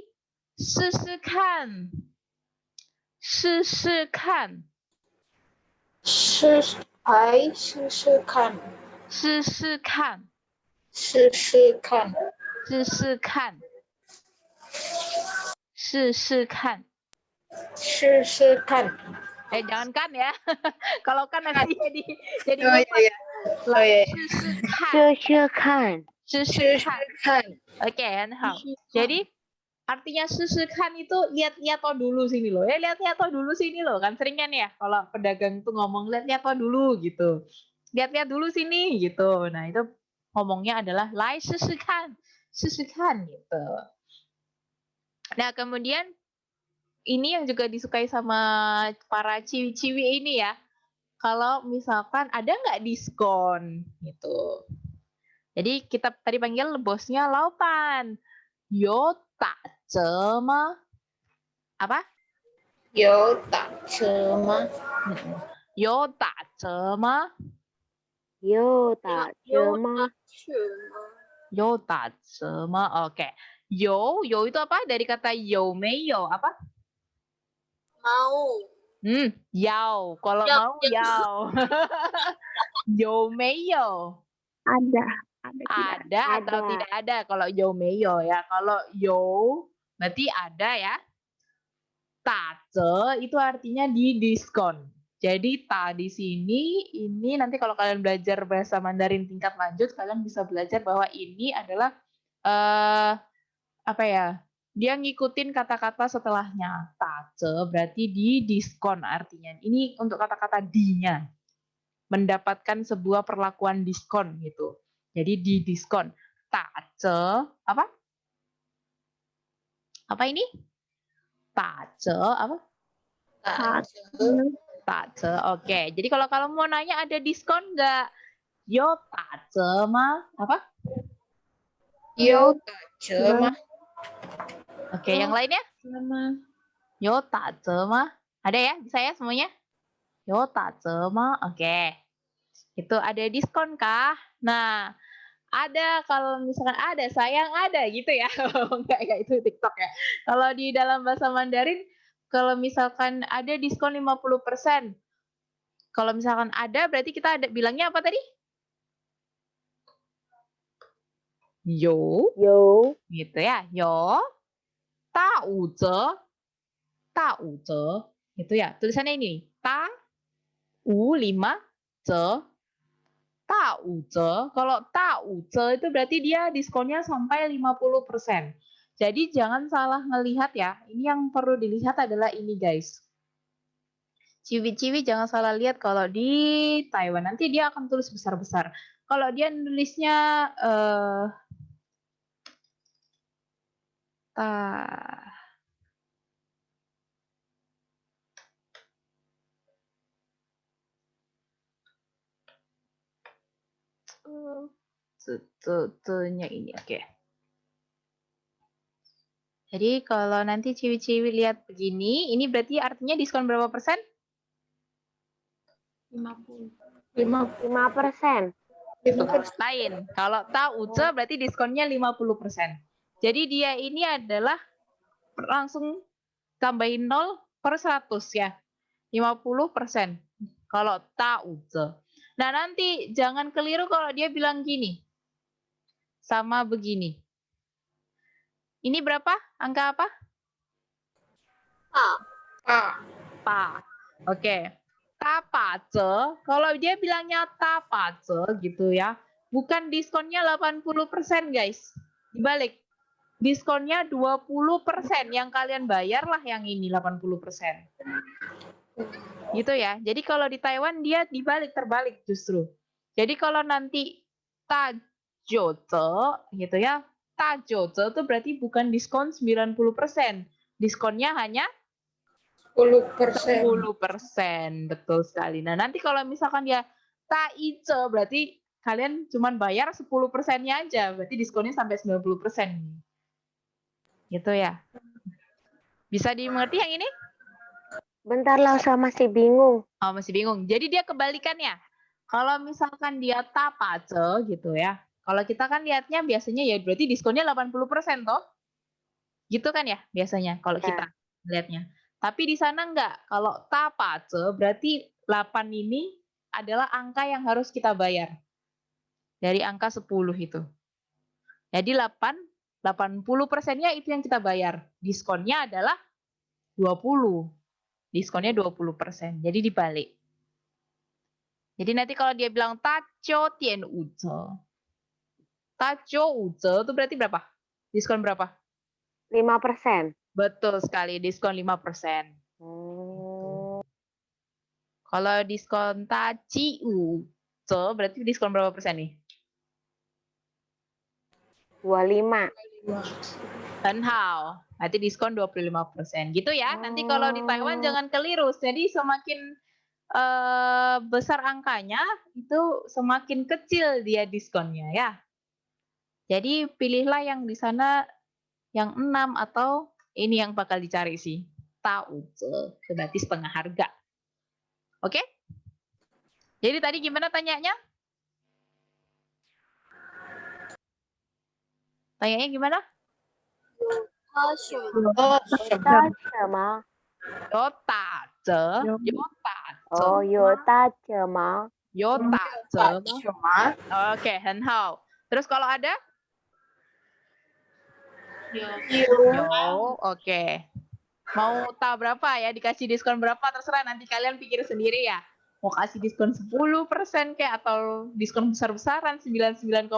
[SPEAKER 1] sisikan. Jangan kan ya. Kalau kan nanti jadi
[SPEAKER 2] Sisikan.
[SPEAKER 1] Oke, jadi artinya sisikan itu lihat-lihat dulu sini loh. Lihat-lihat dulu sini loh. Kan sering kan ya kalau pedagang tuh ngomong lihat-lihat dulu gitu. Lihat-lihat dulu sini gitu. Nah, itu ngomongnya adalah lai sisikan gitu. Nah, kemudian ini yang juga disukai sama para ciwi-ciwi ini ya. Kalau misalkan ada nggak diskon gitu. Jadi kita tadi panggil bosnya laupan. Yo tak cema. Apa?
[SPEAKER 2] Yo tak cema.
[SPEAKER 1] 有打折吗？
[SPEAKER 5] 有打折吗？
[SPEAKER 1] 有打折吗？Oke. Yo itu apa? Dari kata yo meyo apa?
[SPEAKER 3] Mau.
[SPEAKER 1] Yao. Kalau
[SPEAKER 3] Yao,
[SPEAKER 1] mau yao. Yo meyo.
[SPEAKER 4] Ada. Ada tidak?
[SPEAKER 1] Ada atau
[SPEAKER 5] Ada.
[SPEAKER 1] tidak ada kalau yo meyo ya. Kalau yo berarti ada ya. Tace itu artinya di diskon. Jadi ta di sini ini nanti kalau kalian belajar bahasa Mandarin tingkat lanjut kalian bisa belajar bahwa ini adalah apa ya? Dia ngikutin kata-kata setelahnya. Tace berarti di diskon artinya. Ini untuk kata-kata di-nya. Mendapatkan sebuah perlakuan diskon gitu. Jadi di diskon. Tace apa? Apa ini? Tace apa? Tace. Oke. Jadi kalau kamu mau nanya ada diskon nggak? Yo tace mah apa?
[SPEAKER 2] Yo tace mah.
[SPEAKER 1] Oke, yang lainnya? Yo tace mah. Ada ya? Bisa ya semuanya? Yo tace mah. Oke. Itu ada diskon kah? Nah, ada kalau misalkan ada, sayang ada gitu ya. Enggak itu TikTok ya. Kalau di dalam bahasa Mandarin, kalau misalkan ada diskon 50%. Kalau misalkan ada, berarti kita ada bilangnya apa tadi? Yo.
[SPEAKER 5] Yo.
[SPEAKER 1] Gitu ya. Yo. Ta uze. Ta uze. Gitu ya. Tulisannya ini. Ta. U 5. Ze. Ta uze. Kalau ta uze itu berarti dia diskonnya sampai 50%. Jadi jangan salah ngelihat ya. Ini yang perlu dilihat adalah ini guys. Ciwi-ciwi jangan salah lihat kalau di Taiwan. Nanti dia akan tulis besar-besar. Kalau dia nulisnya nya ini oke. Jadi kalau nanti ciwi-ciwi lihat begini, ini berarti artinya diskon berapa persen?
[SPEAKER 3] 50%.
[SPEAKER 1] Lain. Kalau tauce berarti diskonnya 50%. Jadi dia ini adalah langsung tambahin 0/100 ya. 50%. Kalau tauce. Nah, nanti jangan keliru kalau dia bilang gini. Sama begini. Ini berapa? Angka apa? Pa. Oke. Tapace. Kalau dia bilangnya tapace gitu ya. Bukan diskonnya 80% guys. Dibalik. Diskonnya 20%. Yang kalian bayar lah yang ini 80%. Gitu ya. Jadi kalau di Taiwan dia dibalik, terbalik justru. Jadi kalau nanti tajoce gitu ya. Tajoce itu berarti bukan diskon 90%. Diskonnya hanya 10%. Betul sekali. Nah, nanti kalau misalkan dia taice berarti kalian cuma bayar 10%-nya aja. Berarti diskonnya sampai 90%. Gitu ya. Bisa dimengerti yang ini?
[SPEAKER 5] Bentar lah, saya masih bingung.
[SPEAKER 1] Oh, masih bingung. Jadi dia kebalikannya. Kalau misalkan dia tapace gitu ya. Kalau kita kan lihatnya biasanya ya berarti diskonnya 80% toh. Gitu kan ya biasanya kalau kita lihatnya. Tapi di sana enggak. Kalau tapace berarti 8 ini adalah angka yang harus kita bayar. Dari angka 10 itu. Jadi 80%-nya itu yang kita bayar. Diskonnya adalah 20. Diskonnya 20%. Jadi dibalik. Jadi nanti kalau dia bilang taco tian uze. Taco uze itu berarti berapa? Diskon berapa?
[SPEAKER 5] 5%.
[SPEAKER 1] Betul sekali, diskon 5%. Kalau diskon taci uze berarti diskon berapa persen nih?
[SPEAKER 5] 25.
[SPEAKER 1] Hao, berarti diskon 25%. Gitu ya. Nanti kalau di Taiwan jangan keliru. Jadi semakin besar angkanya, itu semakin kecil dia diskonnya ya. Jadi pilihlah yang di sana yang 6 atau ini yang bakal dicari sih. Tauce, berarti setengah harga. Oke? Jadi tadi gimana tanyanya? Tanyanya gimana?
[SPEAKER 3] 他什么
[SPEAKER 2] Oh,
[SPEAKER 5] 有大者吗？
[SPEAKER 1] 有打折，有打折，
[SPEAKER 5] Oh, 有大者吗？
[SPEAKER 1] 有打折吗
[SPEAKER 2] cuma？Oke,
[SPEAKER 1] 很好。Terus kalau ada?
[SPEAKER 2] you
[SPEAKER 1] Oke. Mau tahu berapa ya? Dikasih diskon berapa? Terserah nanti kalian pikir sendiri ya. Mau kasih diskon 10% kayak atau diskon besar-besaran 99,9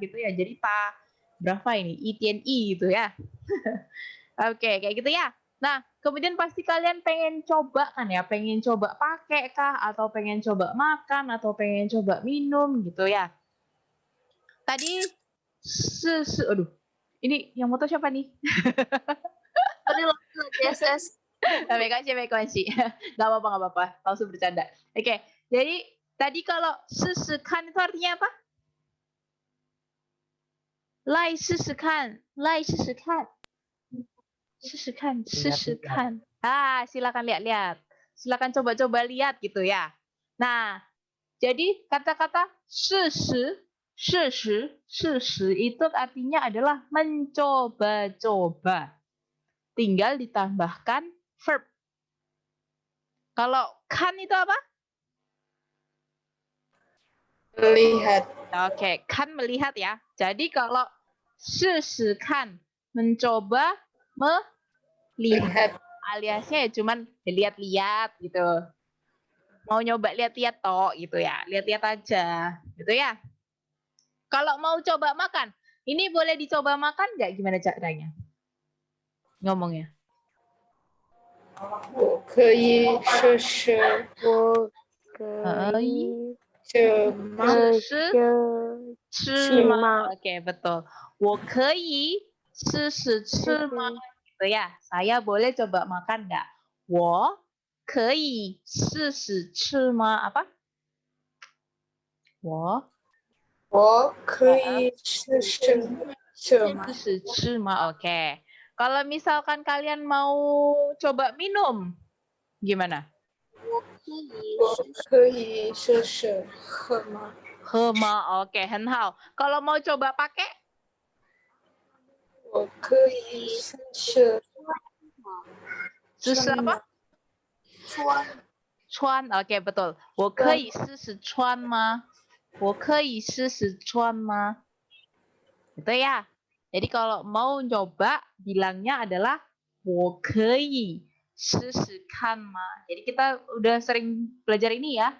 [SPEAKER 1] gitu ya. Jadi berapa ini? ITNI gitu ya. Oke, kayak gitu ya. Nah, kemudian pasti kalian pengen coba kan ya, pengen coba pakai kah, atau pengen coba makan, atau pengen coba minum gitu ya. Tadi, aduh, ini yang moto siapa nih?
[SPEAKER 3] tadi lagi SS
[SPEAKER 1] Mekansi. Gak apa-apa, langsung bercanda. Oke, jadi tadi kalau kan itu artinya apa? Lai kan. 试试看. Silakan lihat-lihat. Silakan coba-coba lihat gitu ya. Nah, jadi kata-kata 试试 itu artinya adalah mencoba-coba. Tinggal ditambahkan verb. Kalau kan itu apa?
[SPEAKER 2] melihat.
[SPEAKER 1] Oke, kan melihat ya. Jadi kalau 试试看 mencoba melihat, aliasnya ya cuman lihat-lihat gitu. Mau nyoba lihat-lihat toh gitu ya. Lihat-lihat aja gitu ya. Kalau mau coba makan, ini boleh dicoba makan nggak? Gimana caranya? Ngomongnya.
[SPEAKER 2] 我可以试试
[SPEAKER 5] 我可以
[SPEAKER 2] 这吗？
[SPEAKER 1] 吃吗？
[SPEAKER 5] 吗？
[SPEAKER 1] Oke, betul. 我可以试试吃吗？Gitu ya. Saya boleh coba makan nggak? 我可以试试吃吗？Apa?
[SPEAKER 2] 我可以试试这吗？
[SPEAKER 1] 试吗? Oke. Kalau misalkan kalian mau coba minum, gimana?
[SPEAKER 2] 我可以试试喝吗？
[SPEAKER 1] Hema, oke, 很好. Kalau mau coba pakai,
[SPEAKER 2] 我可以试试
[SPEAKER 1] susu apa?
[SPEAKER 3] 穿
[SPEAKER 1] Cuan, oke, betul. 我可以试试穿吗？我可以试试穿吗？Gitu ya. Jadi kalau mau coba, bilangnya adalah 我可以试试看吗？Jadi kita udah sering belajar ini ya.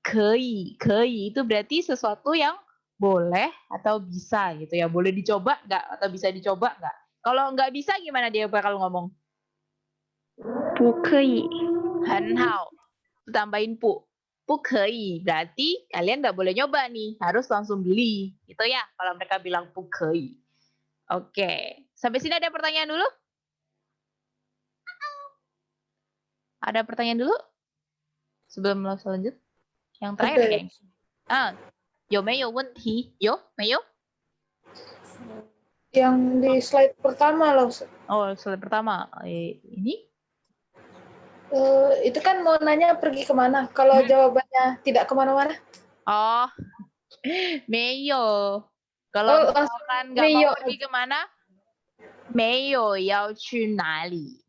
[SPEAKER 1] 可以itu berarti sesuatu yang boleh atau bisa gitu ya. Boleh dicoba nggak atau bisa dicoba nggak? Kalau nggak bisa gimana dia bakal ngomong?
[SPEAKER 4] 不可以，
[SPEAKER 1] 很好. Tambahin pu. 不可以 berarti kalian nggak boleh nyoba nih. Harus langsung beli. Gitu ya kalau mereka bilang 不可以. Oke. Sampai sini ada pertanyaan dulu? Ada pertanyaan dulu? Sebelum lanjut? Yang terakhir
[SPEAKER 2] Ada.
[SPEAKER 1] kayaknya. 有没有问题？有没有？
[SPEAKER 2] Yang di slide pertama loh.
[SPEAKER 1] Oh, slide pertama. Ini?
[SPEAKER 2] Itu kan mau nanya pergi kemana. Kalau jawabannya tidak kemana-mana.
[SPEAKER 1] Oh, 没有. Kalau
[SPEAKER 2] Oh,
[SPEAKER 1] misalkan nggak mau
[SPEAKER 2] 没有.
[SPEAKER 1] pergi kemana? 没有要去哪里？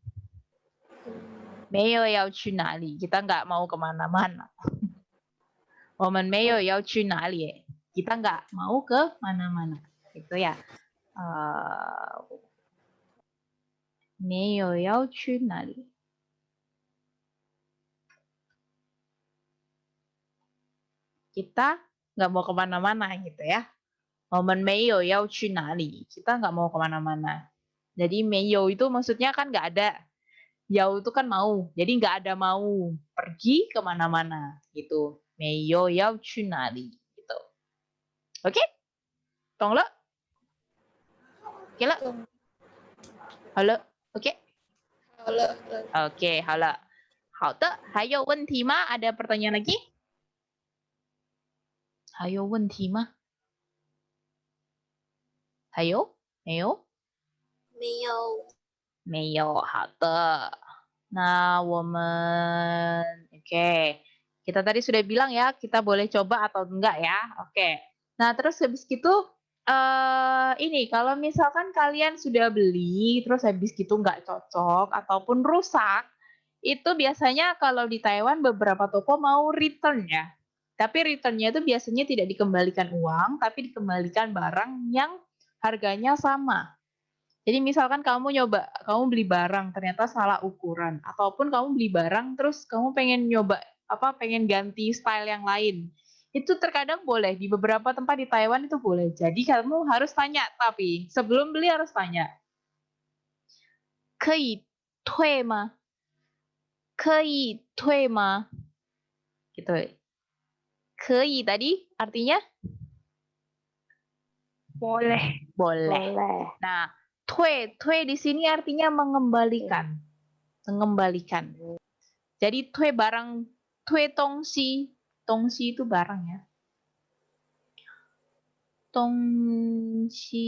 [SPEAKER 1] 没有要去哪里？ Kita nggak mau kemana-mana. 我们没有要去哪里？ Kita nggak mau ke mana-mana. Gitu ya. 没有要去哪里？ Kita nggak mau kemana-mana gitu ya. 我们没有要去哪里? Kita nggak mau kemana-mana. Jadi 没有 itu maksudnya kan nggak ada. Yau itu kan mau. Jadi nggak ada mau pergi kemana-mana gitu. 没有要去哪里 gitu. Oke? 懂了? Oke了? 好了? Oke?
[SPEAKER 2] 好了，
[SPEAKER 1] Oke, 好了. 好的，还有问题吗？ Ada pertanyaan lagi? 还有问题吗？还有？没有？
[SPEAKER 3] 没有
[SPEAKER 1] 没有，好的。那我们 OK， Kita tadi sudah bilang ya, kita boleh coba atau enggak ya. Oke. Nah, terus habis gitu ini kalau misalkan kalian sudah beli terus habis gitu nggak cocok ataupun rusak, itu biasanya kalau di Taiwan beberapa toko mau return ya. Tapi returnnya itu biasanya tidak dikembalikan uang, tapi dikembalikan barang yang harganya sama. Jadi misalkan kamu beli barang ternyata salah ukuran, ataupun kamu beli barang terus kamu pengen nyoba pengen ganti style yang lain. Itu terkadang boleh di beberapa tempat di Taiwan itu boleh. Jadi kamu harus tanya tapi sebelum beli harus tanya. 可以退吗?可以退吗? Gitu. 可以 tadi artinya
[SPEAKER 4] Boleh.
[SPEAKER 1] boleh.
[SPEAKER 5] Boleh.
[SPEAKER 1] Nah, 退 di sini artinya mengembalikan. Mengembalikan. Jadi 退 barang, 退 tongxi. Tongxi itu barang ya. Tongxi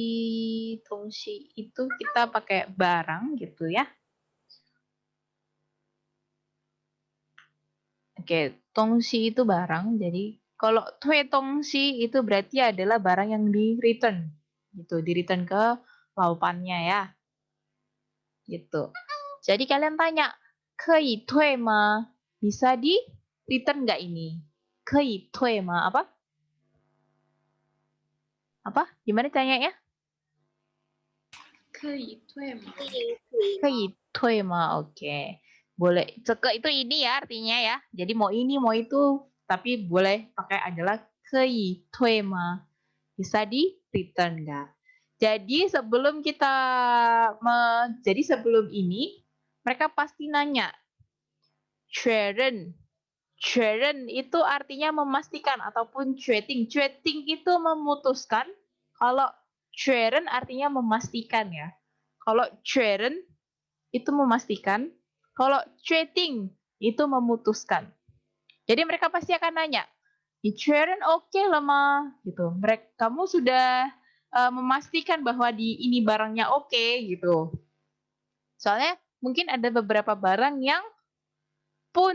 [SPEAKER 1] itu kita pakai barang gitu ya. Oke, tongxi itu barang. Jadi kalau 退 tongxi itu berarti adalah barang yang di return. Gitu, di return ke laupannya ya. Gitu. Jadi kalian tanya, 可以退吗? Bisa di return nggak ini? 可以退吗? Apa? Apa? Gimana tanyanya?
[SPEAKER 2] 可以退吗？
[SPEAKER 3] 可以退吗？
[SPEAKER 1] 可以退吗? Oke. Boleh. Ceke itu ini ya artinya ya. Jadi mau ini mau itu tapi boleh pakai adalah 可以退吗? Bisa di return nggak? Jadi sebelum sebelum ini mereka pasti nanya 确认. 确认 itu artinya memastikan ataupun 确定. 确定 itu memutuskan. Kalau 确认 artinya memastikan ya. Kalau 确认 itu memastikan. Kalau 确定 itu memutuskan. Jadi mereka pasti akan nanya, 你确认 oke lah ma, gitu. Kamu sudah memastikan bahwa ini barangnya oke gitu. Soalnya mungkin ada beberapa barang yang 不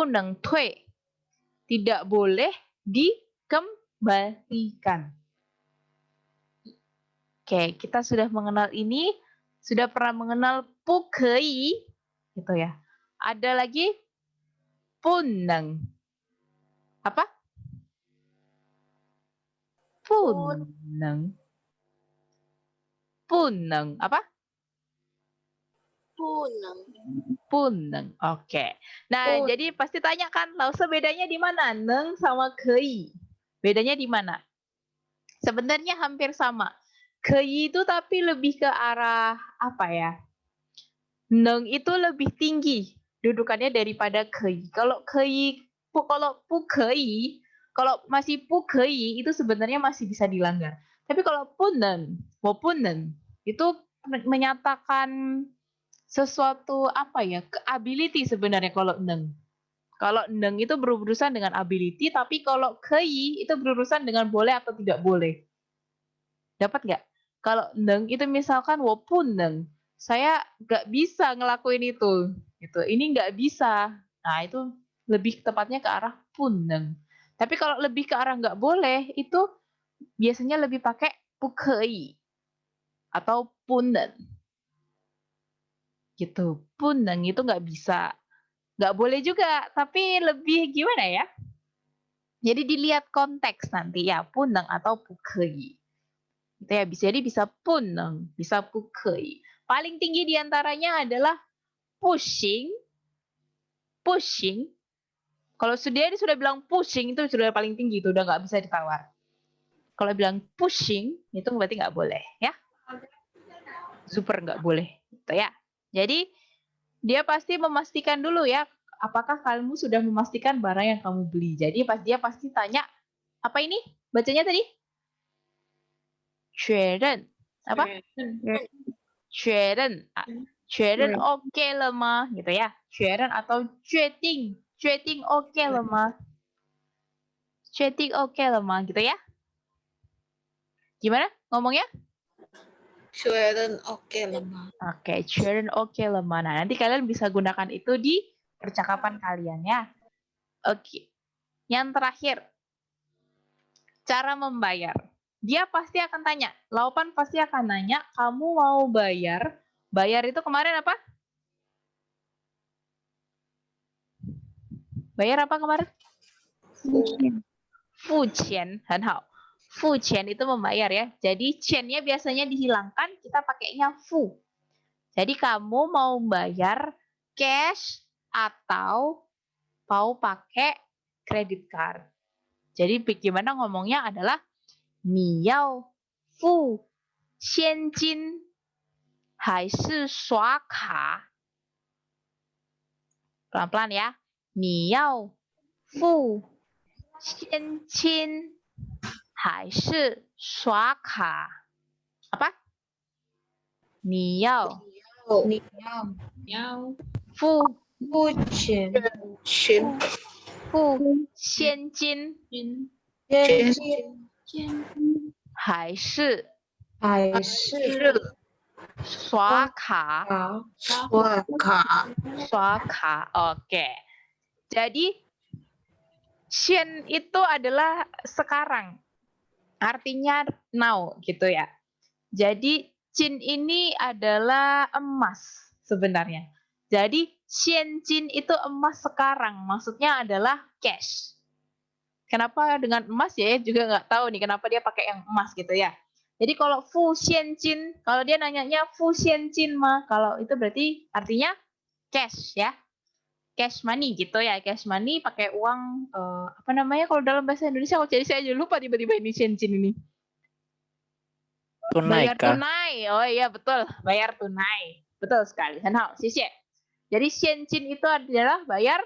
[SPEAKER 1] 能退, tidak boleh dikembalikan. Oke, kita sudah mengenal ini, sudah pernah mengenal 不可以 gitu ya. Ada lagi 不能. Apa? 不能. 不能 apa?
[SPEAKER 3] 不能，
[SPEAKER 1] Puneng. Oke. Nah, jadi pasti tanya kan, lause bedanya di mana? Neng sama kei. Bedanya di mana? Sebenarnya hampir sama. Kei itu tapi lebih ke arah apa ya? Neng itu lebih tinggi dudukannya daripada kei. Kalau pu kei, kalau masih pu kei itu sebenarnya masih bisa dilanggar. Tapi kalau puneng, itu menyatakan sesuatu apa ya, ability sebenarnya kalau neng. Kalau neng itu berurusan dengan ability, tapi kalau kei itu berurusan dengan boleh atau tidak boleh. Dapat nggak? Kalau neng itu misalkan walaupun neng, saya nggak bisa ngelakuin itu. Gitu. Ini nggak bisa. Nah itu lebih tepatnya ke arah pun neng. Tapi kalau lebih ke arah nggak boleh, itu biasanya lebih pakai pukei atau punen. Gitu. Puneng itu nggak bisa. Nggak boleh juga, tapi lebih gimana ya? Jadi dilihat konteks nanti ya, puneng atau pukei. Gitu ya, jadi bisa puneng, bisa pukei. Paling tinggi diantaranya adalah pushing. Pushing. Kalau sudah bilang pushing, itu sudah paling tinggi, itu udah nggak bisa ditawar. Kalau bilang pushing, itu berarti nggak boleh ya. Super nggak boleh. Gitu ya. Jadi dia pasti memastikan dulu ya, apakah kamu sudah memastikan barang yang kamu beli. Jadi dia pasti tanya, apa ini? Bacanya tadi? 确认. Apa? 确认. 确认 oke了吗? Gitu ya. 确认 atau 确定. 确定 oke了吗? 确定 oke了吗? Gitu ya. Gimana ngomongnya?
[SPEAKER 2] 确认 OK 了吗？
[SPEAKER 1] Oke, 确认 oke 了吗? Nah, nanti kalian bisa gunakan itu di percakapan kalian ya. Oke. Yang terakhir, cara membayar. Dia pasti akan tanya, Laupan pasti akan nanya, kamu mau bayar? Bayar itu kemarin apa? Bayar apa kemarin? Fuqian,很好. Fuqian itu membayar ya. Jadi qian-nya biasanya dihilangkan, kita pakainya fu. Jadi kamu mau bayar cash atau mau pakai credit card. Jadi bagaimana ngomongnya adalah 你要付现金还是刷卡? Pelan-pelan ya. 你要付现金还是刷卡? Apa? 你要付现金还是刷卡? Oke. Jadi xian itu adalah sekarang. Artinya now gitu ya. Jadi jin ini adalah emas sebenarnya. Jadi xian jin itu emas sekarang. Maksudnya adalah cash. Kenapa dengan emas ya? Juga nggak tahu nih kenapa dia pakai yang emas gitu ya. Jadi kalau fu xian jin, kalau dia nanyanya fu xian jin mah, kalau itu berarti artinya cash ya. Cash money gitu ya. Cash money pakai uang apa namanya kalau dalam bahasa Indonesia? Jadi saya aja lupa tiba-tiba ini xian jin ini.
[SPEAKER 6] Tunai
[SPEAKER 1] Bayar
[SPEAKER 6] kah?
[SPEAKER 1] tunai. Oh iya betul, bayar tunai. Betul sekali. Hanhao, xie. Jadi xian jin itu adalah bayar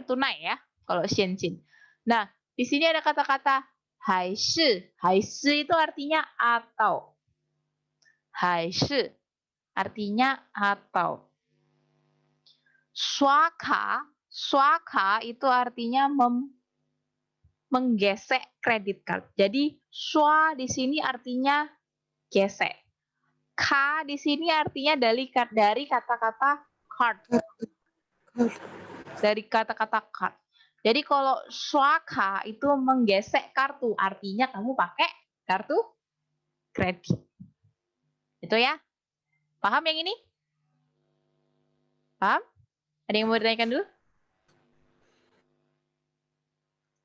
[SPEAKER 1] tunai ya, kalau xian jin. Nah, di sini ada kata-kata hai shi. Hai shi itu artinya atau. Hai shi artinya atau. Swaka itu artinya menggesek kredit card. Jadi swa di sini artinya gesek. Ka di sini artinya dari kata-kata card. Dari kata-kata card. Jadi kalau swaka itu menggesek kartu, artinya kamu pakai kartu kredit. Itu ya. Paham yang ini? Paham? Ada yang mau ditanyakan dulu?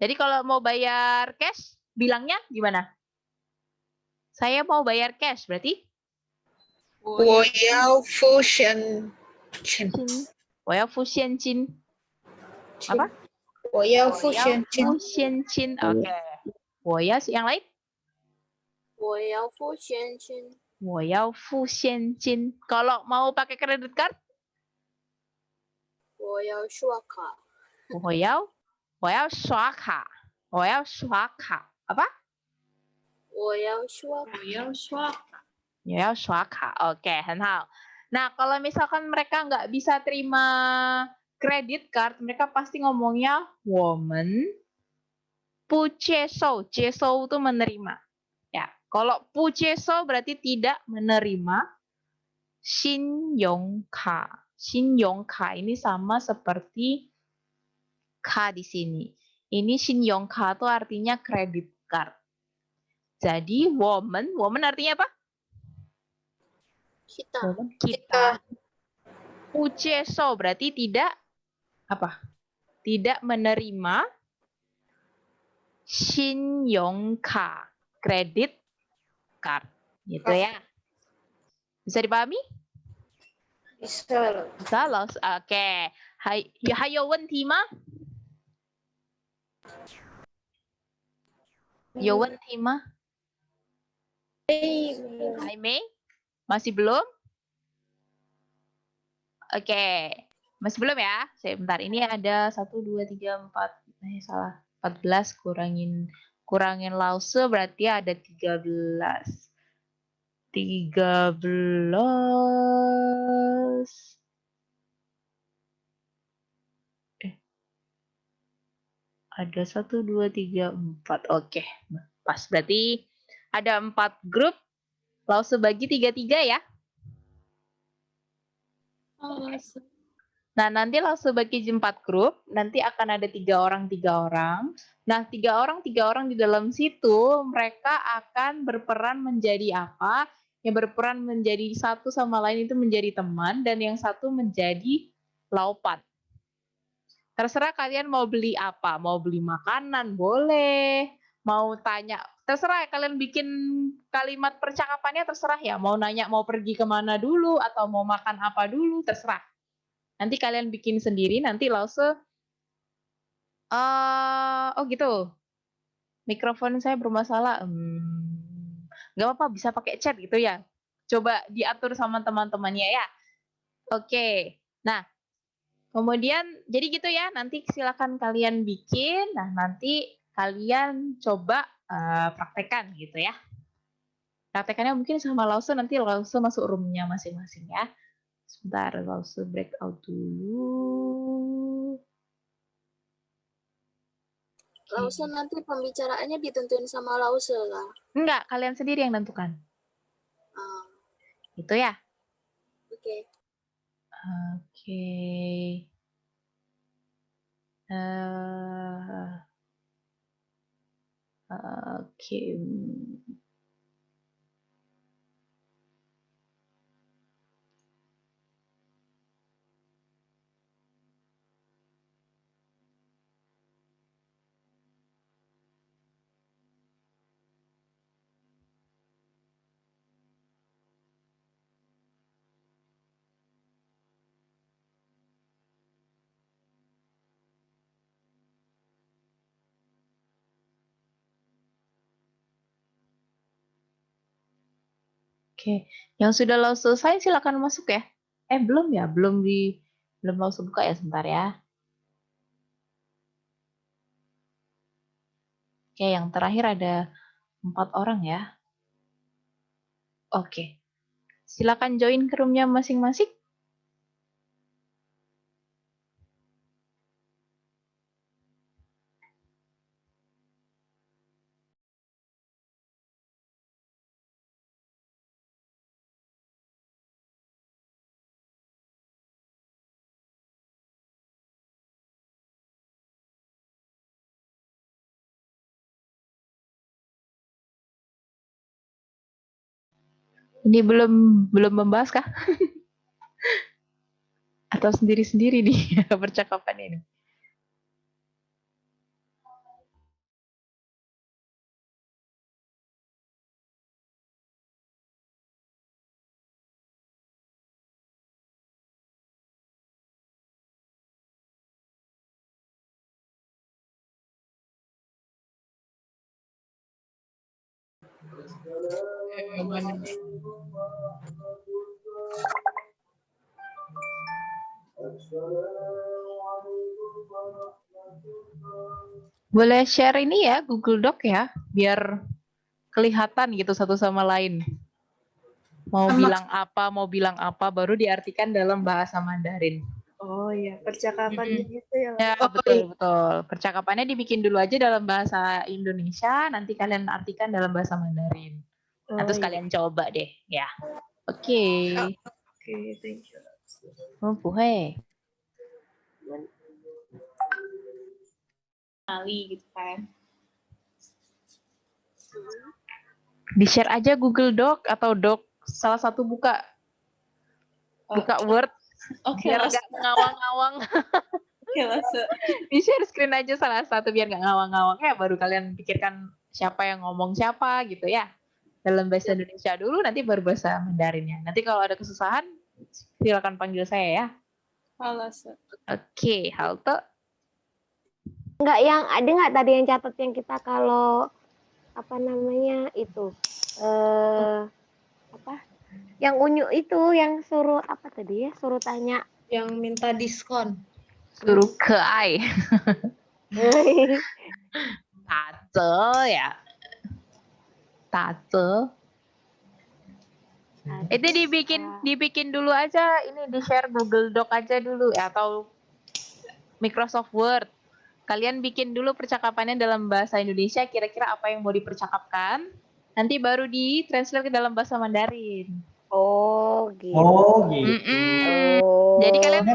[SPEAKER 1] Jadi kalau mau bayar cash, bilangnya gimana? Saya mau bayar cash, berarti?
[SPEAKER 2] 我要付现金。
[SPEAKER 1] 我要付现金. Apa?
[SPEAKER 2] 我要付现金。
[SPEAKER 1] 付现金. Oke. 我要 yang lain?
[SPEAKER 3] 我要付现金。
[SPEAKER 1] 我要付现金. Kalau mau pakai credit card?
[SPEAKER 3] 我要刷卡。
[SPEAKER 1] 我要刷卡. 我要刷卡. Apa?
[SPEAKER 3] 我要刷卡。
[SPEAKER 1] 我要刷卡. Oke, 很好. Nah, kalau misalkan mereka nggak bisa terima credit card, mereka pasti ngomongnya 我们不接受. 接受 itu menerima. Ya, kalau 不接受 berarti tidak menerima. 信用卡. 信用卡 ini sama seperti K di sini. Ini 信用卡 itu artinya credit card. Jadi woman artinya apa? Kita. 不接受 berarti tidak apa? Tidak menerima 信用卡 credit card. Gitu ya. Bisa dipahami?
[SPEAKER 2] bisa.
[SPEAKER 1] bisa了. Oke. 还有问题吗？有问题吗？还没？ Masih belum? Oke. Masih belum ya? Sebentar. Ini ada 1, 2, 3, 4. Salah. 14 kurangin lause berarti ada 13. 13. Ada 1, 2, 3, 4. Oke. Pas. Berarti ada 4 grup. Lause bagi 3-3 ya. Nah, nanti langsung bagi 4 grup, nanti akan ada 3 orang. Nah, 3 orang di dalam situ, mereka akan berperan menjadi apa? Yang berperan menjadi satu sama lain itu menjadi teman, dan yang satu menjadi laupan. Terserah kalian mau beli apa, mau beli makanan boleh, mau tanya, terserah ya kalian bikin kalimat percakapannya terserah ya, mau nanya mau pergi kemana dulu, atau mau makan apa dulu, terserah. Nanti kalian bikin sendiri, nanti Lause, oh gitu, mikrofon saya bermasalah, nggak apa-apa, bisa pakai chat gitu ya. Coba diatur sama teman-temannya ya. Oke, nah kemudian jadi gitu ya, nanti silakan kalian bikin, nah nanti kalian coba praktekkan gitu ya. Praktekannya mungkin sama Lause, nanti Lause masuk roomnya masing-masing ya. Sebentar, Lause breakout dulu.
[SPEAKER 3] Lause nanti pembicaraannya ditentuin sama Lause lah.
[SPEAKER 1] Enggak, kalian sendiri yang tentukan. Itu ya.
[SPEAKER 3] Oke.
[SPEAKER 1] Oke. Oke. Oke, yang sudah Lause selesai silakan masuk ya. Belum ya, belum Lause buka ya, sebentar ya. Oke, yang terakhir ada 4 orang ya. Oke, silakan join ke roomnya masing-masing. Ini belum membahas kah? Atau sendiri-sendiri nih percakapan ini? Boleh share ini ya, Google Doc ya, biar kelihatan gitu satu sama lain. Mau bilang apa, baru diartikan dalam bahasa Mandarin.
[SPEAKER 2] Oh iya, percakapannya gitu ya.
[SPEAKER 1] Ya, betul. Percakapannya dibikin dulu aja dalam bahasa Indonesia, nanti kalian artikan dalam bahasa Mandarin. Nah, terus kalian coba deh, ya. Oke.
[SPEAKER 2] Oke, thank you.
[SPEAKER 1] Oh, buhe. Kali gitu kan. Di-share aja Google Doc atau Doc salah satu buka Word. Oke, biar nggak ngawang-ngawang.
[SPEAKER 2] Oke, Lause.
[SPEAKER 1] Di-share screen aja salah satu biar nggak ngawang-ngawang ya, baru kalian pikirkan siapa yang ngomong siapa gitu ya. Dalam bahasa Indonesia dulu, nanti baru bahasa Mandarinnya. Nanti kalau ada kesusahan, silakan panggil saya ya.
[SPEAKER 2] Halo.
[SPEAKER 1] Oke, halte.
[SPEAKER 5] Enggak, yang ada nggak tadi yang catat yang kita kalau apa namanya itu apa yang unyu itu yang suruh apa tadi ya, suruh tanya
[SPEAKER 2] Yang minta diskon.
[SPEAKER 1] Suruh ke ai. Tace ya. Tace. Itu dibikin dulu aja, ini di-share Google Doc aja dulu ya, atau Microsoft Word. Kalian bikin dulu percakapannya dalam bahasa Indonesia, kira-kira apa yang mau dipercakapkan, nanti baru di-translate ke dalam bahasa Mandarin.
[SPEAKER 5] Oh gitu.
[SPEAKER 1] Jadi kalian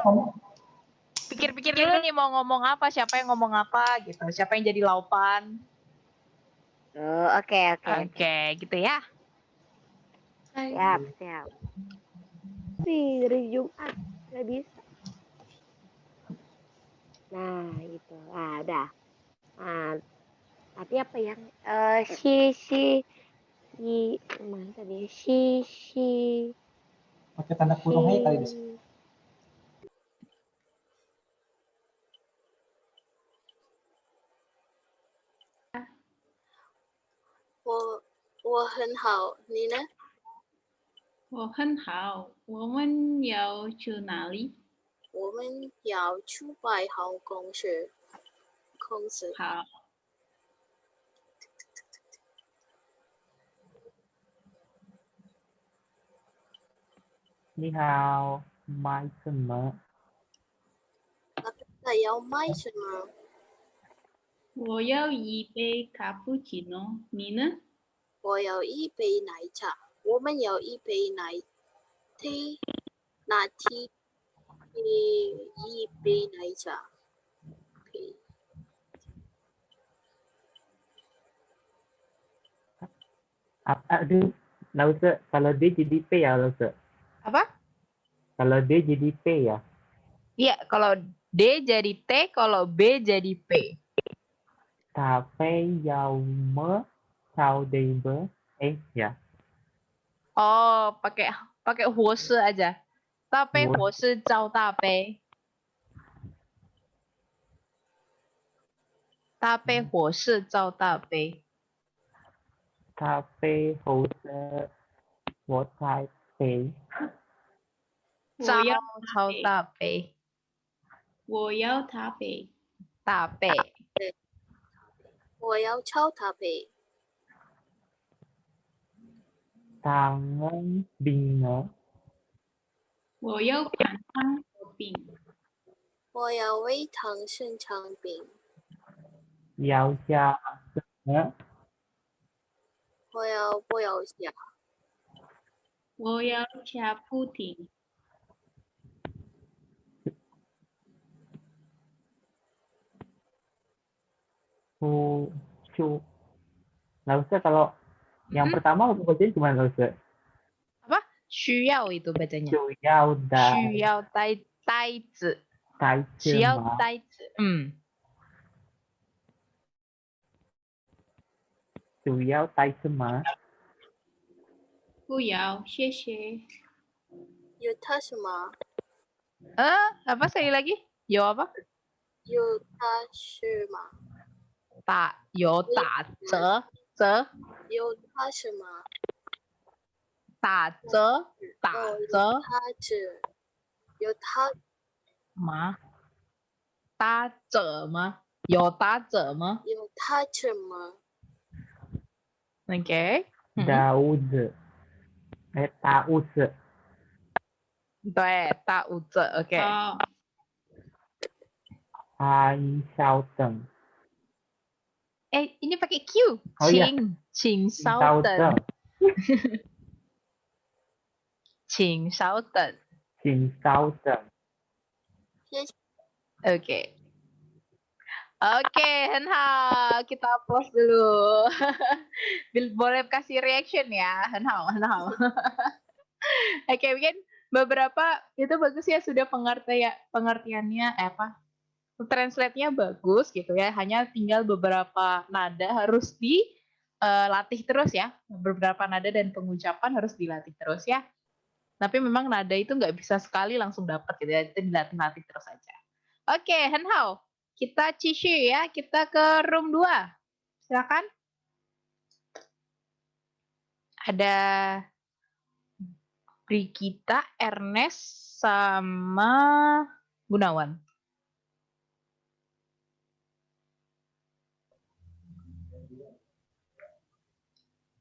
[SPEAKER 1] Pikir-pikir dulu nih mau ngomong apa, siapa yang ngomong apa gitu, siapa yang jadi laupan.
[SPEAKER 5] Oh, oke.
[SPEAKER 1] Oke, gitu ya.
[SPEAKER 5] Siap. Dari Jumat nggak bisa. Nah, itu. Ah, udah. Nah, tapi apa yang mana tadi?
[SPEAKER 6] Pakai tanda kurung aja kali di sini.
[SPEAKER 3] Wo 我很好，你呢？
[SPEAKER 7] 我很好，我们要去哪里？
[SPEAKER 3] 我们要去拜访公司。
[SPEAKER 7] 好，
[SPEAKER 6] 你好，买什么？
[SPEAKER 3] 那要买什么？
[SPEAKER 7] 我要一杯卡布奇诺，你呢？
[SPEAKER 3] 我要一杯奶茶。我们要一杯拿铁，一杯奶茶。
[SPEAKER 6] Aduh, Lause, kalau D jadi P ya, Lause.
[SPEAKER 1] Apa?
[SPEAKER 6] Kalau D jadi P ya.
[SPEAKER 1] Iya, kalau D jadi T, kalau B jadi P.
[SPEAKER 6] Cà phê dầu mỡ sao đi bơ ya.
[SPEAKER 1] Oh, pakai 活式 aja. 大杯活式招大杯。大杯活式招大杯。
[SPEAKER 6] Cà phê hồ sơ của Thái Tế.
[SPEAKER 1] 招
[SPEAKER 7] 我要
[SPEAKER 1] 超大杯。
[SPEAKER 7] 我要咖啡。
[SPEAKER 1] 大杯。
[SPEAKER 3] 我要超大杯。
[SPEAKER 6] Tangan bingung.
[SPEAKER 7] 我要盘汤和饼。
[SPEAKER 3] 我要微糖生肠饼。
[SPEAKER 6] Giao cha nữa.
[SPEAKER 3] 我要不要虾？
[SPEAKER 7] 我要加布丁。
[SPEAKER 6] Lause kalau yang pertama aku bacain gimana, Lause?
[SPEAKER 1] Apa? 需要 itu bacanya.
[SPEAKER 6] 需要的
[SPEAKER 1] 需要呆子。
[SPEAKER 6] 呆子
[SPEAKER 1] 需要
[SPEAKER 6] 吗？
[SPEAKER 1] 呆子。
[SPEAKER 6] 需要呆子吗？
[SPEAKER 7] 不要，谢谢。
[SPEAKER 3] 有它什么？
[SPEAKER 1] Apa sekali lagi? Yo apa?
[SPEAKER 3] 有它什么？
[SPEAKER 1] 有打折。
[SPEAKER 3] 有它什么？
[SPEAKER 1] 打折。
[SPEAKER 3] 有它
[SPEAKER 1] 吗？打折吗？有打折吗？
[SPEAKER 3] 有它什么？
[SPEAKER 1] Oke.
[SPEAKER 6] Daud. Taus.
[SPEAKER 1] 对，大五折。Oke.
[SPEAKER 7] 好，
[SPEAKER 6] Hai sao tầng.
[SPEAKER 1] Ini pakai Q.
[SPEAKER 6] Oh iya.
[SPEAKER 1] 请稍等。请稍等。
[SPEAKER 6] 请稍等。
[SPEAKER 1] Oke. Oke, Henhao. Kita pause dulu. Boleh kasih reaction ya, Henhao. Oke, mungkin beberapa itu bagus ya, sudah pengertiannya translate-nya bagus gitu ya. Hanya tinggal beberapa nada harus dilatih terus ya. Beberapa nada dan pengucapan harus dilatih terus ya. Tapi memang nada itu nggak bisa sekali langsung dapat gitu ya. Itu dilatih terus aja. Oke, Henhao. Kita cici ya, kita ke room 2. Silakan. Ada Brigita, Ernest, sama Gunawan.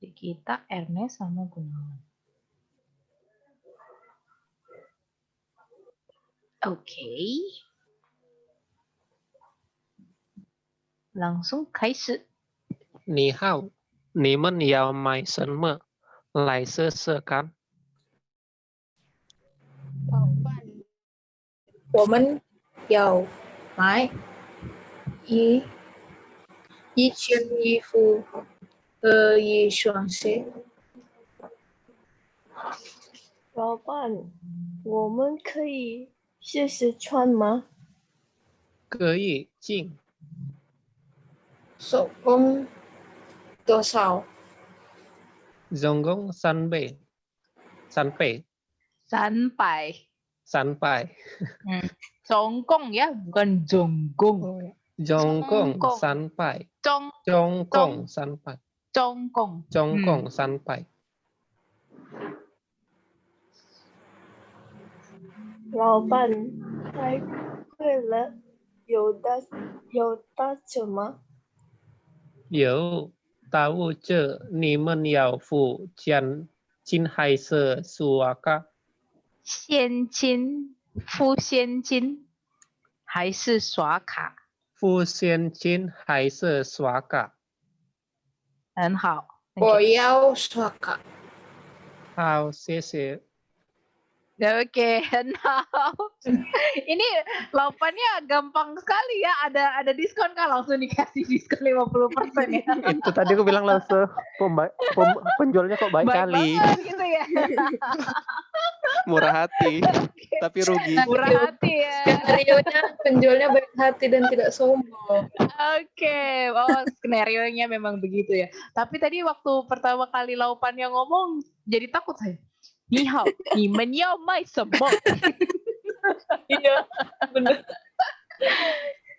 [SPEAKER 1] Brigita, Ernest, sama Gunawan. Oke. Langsung 开始。
[SPEAKER 8] 你好，你们要买什么？来试试看。
[SPEAKER 2] 我们要买一件衣服和一双鞋。
[SPEAKER 4] 老板，我们可以试试穿吗？
[SPEAKER 8] 可以进
[SPEAKER 2] 手工多少？
[SPEAKER 8] 总共3倍3倍
[SPEAKER 1] 300.
[SPEAKER 8] 3倍
[SPEAKER 1] Jongkong ya, bukan jonggong.
[SPEAKER 8] Oh, ya. Jongkong
[SPEAKER 1] Jongkong.
[SPEAKER 8] 3倍
[SPEAKER 1] Jong
[SPEAKER 8] Jongkong 3倍
[SPEAKER 1] Jongkong.
[SPEAKER 8] Jongkong 3倍
[SPEAKER 4] 老板，太贵了，有打折吗？
[SPEAKER 8] 有tahu je 你们要付钱还是刷卡？
[SPEAKER 1] 现金，付现金还是刷卡？
[SPEAKER 8] 付现金还是刷卡？
[SPEAKER 1] 很好。
[SPEAKER 2] 我要刷卡。
[SPEAKER 8] 好，谢谢。
[SPEAKER 1] Oke, nah. Ini laupannya gampang sekali ya. Ada diskon kan, langsung dikasih diskon 50% ya.
[SPEAKER 8] Itu tadi aku bilang langsung penjualnya kok baik kali.
[SPEAKER 1] Banget gitu ya.
[SPEAKER 8] Murah hati, tapi rugi.
[SPEAKER 1] Murah hati ya.
[SPEAKER 2] Skenario-nya penjualnya baik hati dan tidak sombong.
[SPEAKER 1] Oke, oh skenario-nya memang begitu ya. Tapi tadi waktu pertama kali laupannya ngomong, jadi takut saya. 你好，你们要卖什么？
[SPEAKER 2] Iya, benar.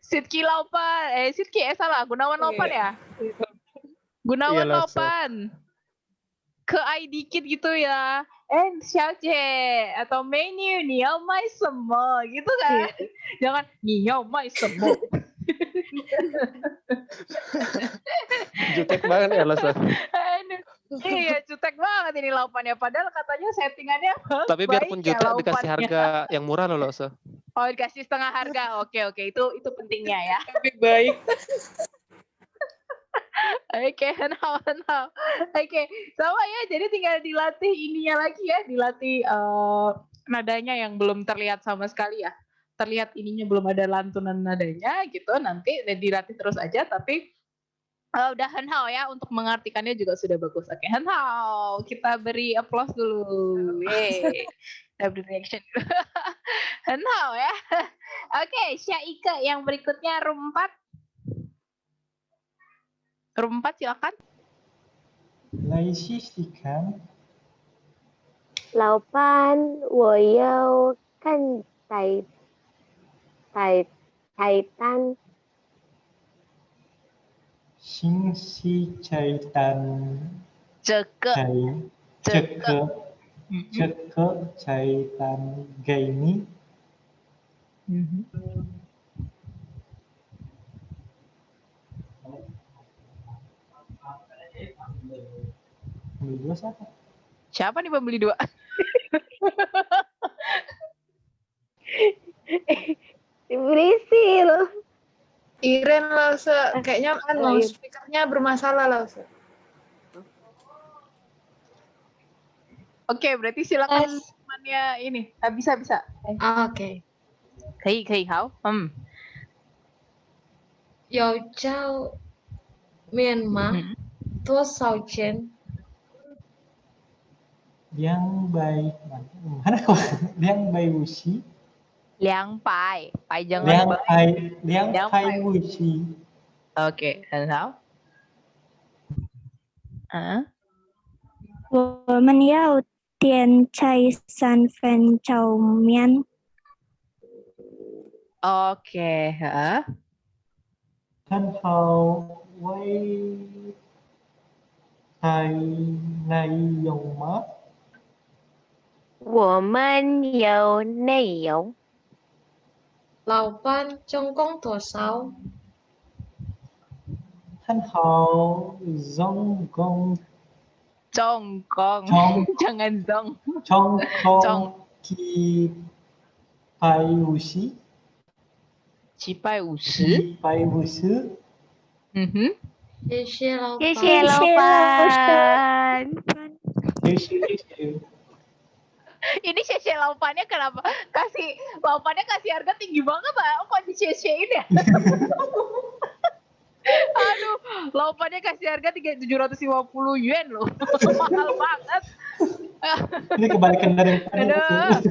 [SPEAKER 1] Sidki Laupan, Sidki salah, Gunawan Laupan ya? Gunawan
[SPEAKER 8] Iya, Laupan.
[SPEAKER 1] Laupan. Ke I dikit gitu ya. Xiaojie atau menu ni yao mai semo gitu kan. Jangan ni yao mai semo.
[SPEAKER 8] Jutek banget ya Lasa.
[SPEAKER 1] Iya, jutek banget ini laupannya. Padahal katanya settingannya
[SPEAKER 8] Tapi biarpun
[SPEAKER 1] baik ya
[SPEAKER 8] jutek dikasih
[SPEAKER 1] laupannya.
[SPEAKER 8] harga yang murah loh Lasa.
[SPEAKER 1] Oh, dikasih setengah harga. Oke, itu pentingnya ya.
[SPEAKER 2] Lebih baik.
[SPEAKER 1] Oke, nah. Oke, sama ya. Jadi tinggal dilatih ininya lagi ya, dilatih nadanya yang belum terlihat sama sekali ya. Terlihat ininya belum ada lantunan nadanya gitu. Nanti dilatih terus aja. Tapi udah henhao ya, untuk mengartikannya juga sudah bagus. Oke, henhao. Kita beri applause dulu. Yeay. Kita beri reaction dulu. Henhao ya. Oke, Syaika yang berikutnya room 4. Room 4 silakan.
[SPEAKER 9] 来试试看。
[SPEAKER 5] 老板，我要看菜单。
[SPEAKER 9] 新西菜单，
[SPEAKER 1] 这个
[SPEAKER 9] 这个菜单给你。Beli dua siapa?
[SPEAKER 1] Siapa nih pembeli 2?
[SPEAKER 5] Berisi loh.
[SPEAKER 2] Iren lah, kayaknya speakernya bermasalah lah.
[SPEAKER 1] Oke, berarti silakan temannya ini. Bisa.
[SPEAKER 2] Oke.
[SPEAKER 1] 可以好。
[SPEAKER 2] 要交面吗？多少钱？
[SPEAKER 9] Yang baik mana kok? Yang baik usi.
[SPEAKER 1] 200, pai jangan baik.
[SPEAKER 9] 200 usi.
[SPEAKER 1] Oke, 很好。
[SPEAKER 4] 我们要点菜3份炒面。
[SPEAKER 1] Oke,
[SPEAKER 9] Thân hào quay thai này dùng mất.
[SPEAKER 5] 我们有内容。
[SPEAKER 2] 老板总共多少？
[SPEAKER 9] Thân hào dòng công
[SPEAKER 1] Jongkong. Jangan dong.
[SPEAKER 9] trong công kỳ pai usi.
[SPEAKER 1] 750.
[SPEAKER 9] 750.
[SPEAKER 2] 谢谢老板。
[SPEAKER 5] 谢谢老板。
[SPEAKER 9] 谢谢。
[SPEAKER 1] Ini Sheshe laupannya kenapa? Laupannya kasih harga tinggi banget, Pak. Kok di Sheshe-in ya? Aduh, laupannya kasih harga 750 yen loh. Mahal banget.
[SPEAKER 9] Ini kebalikan dari
[SPEAKER 1] Aduh,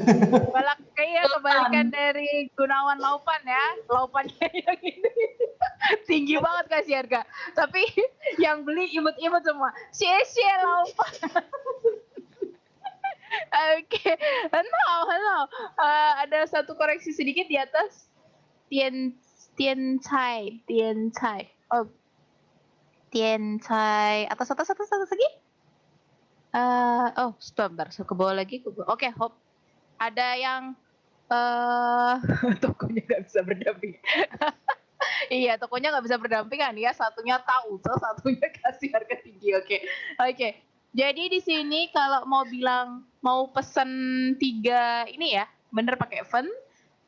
[SPEAKER 1] kayaknya kebalikan dari Gunawan Laupan ya. Laupannya yang ini tinggi banget kasih harga. Tapi yang beli imut-imut semua. Sheshe laupan. Oke, halo. Ada satu koreksi sedikit di atas. Tian Cai. Oh, Tian Cai. Atas lagi. Sebentar. Ke bawah lagi. Oke, hop. Ada yang tokonya nggak bisa berdamping. Iya, tokonya nggak bisa berdampingan ya. Satunya tahu, satunya kasih harga tinggi. Oke. Jadi di sini kalau mau pesen 3 ini ya, bener pakai fen,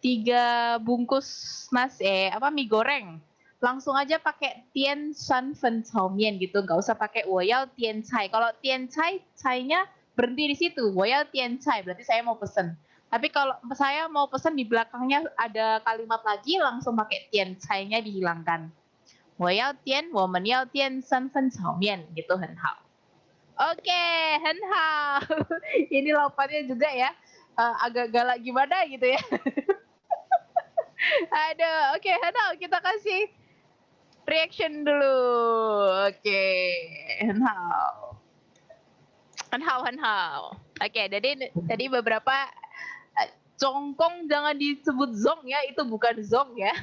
[SPEAKER 1] 3 bungkus mie goreng. Langsung aja pakai tian san fen cao mian gitu, nggak usah pakai woyao tian cai. Kalau tian cai, cai-nya berhenti di situ. Woyao tian cai, berarti saya mau pesen. Tapi kalau saya mau pesen di belakangnya ada kalimat lagi, langsung pakai tian cai-nya dihilangkan. Woyao tian, women yao tian san fen cao mian gitu, hen hao. Oke, hen hao. Ini laupannya juga ya, agak galak gimana gitu ya. Aduh, oke, hen hao kita kasih reaction dulu. Oke, hen hao. Oke, jadi tadi beberapa Congkong jangan disebut zong ya, itu bukan zong ya.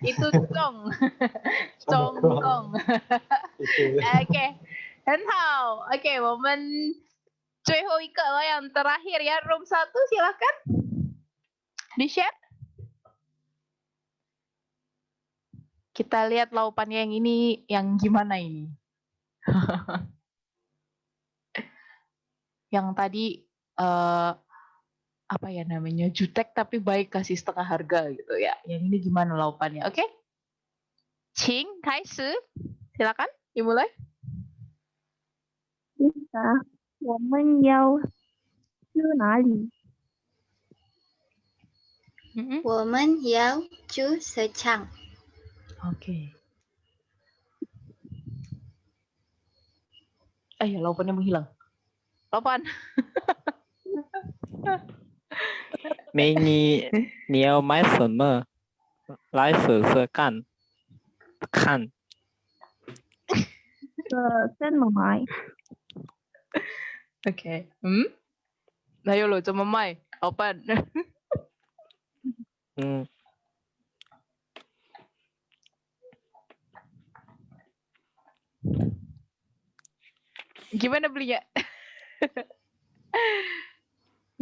[SPEAKER 1] Itu cong. Congkong. Oke. Hen hao. Oke, momen Cueho Ika yang terakhir ya, room 1 silahkan. Di-share. Kita lihat laupannya yang ini, yang gimana ini. Yang tadi apa ya namanya, jutek tapi baik kasih setengah harga gitu ya. Yang ini gimana laupannya? Oke. Qing, kaishi. Silakan dimulai.
[SPEAKER 10] 我们要去哪里？
[SPEAKER 3] 我们要去市场。
[SPEAKER 1] Oke. Ya laupannya menghilang. Laupan.
[SPEAKER 11] 你要买什么？来试试看。
[SPEAKER 10] 怎么买？
[SPEAKER 1] Oke. Ayo lo, coba mai. Laupan. Gimana belinya?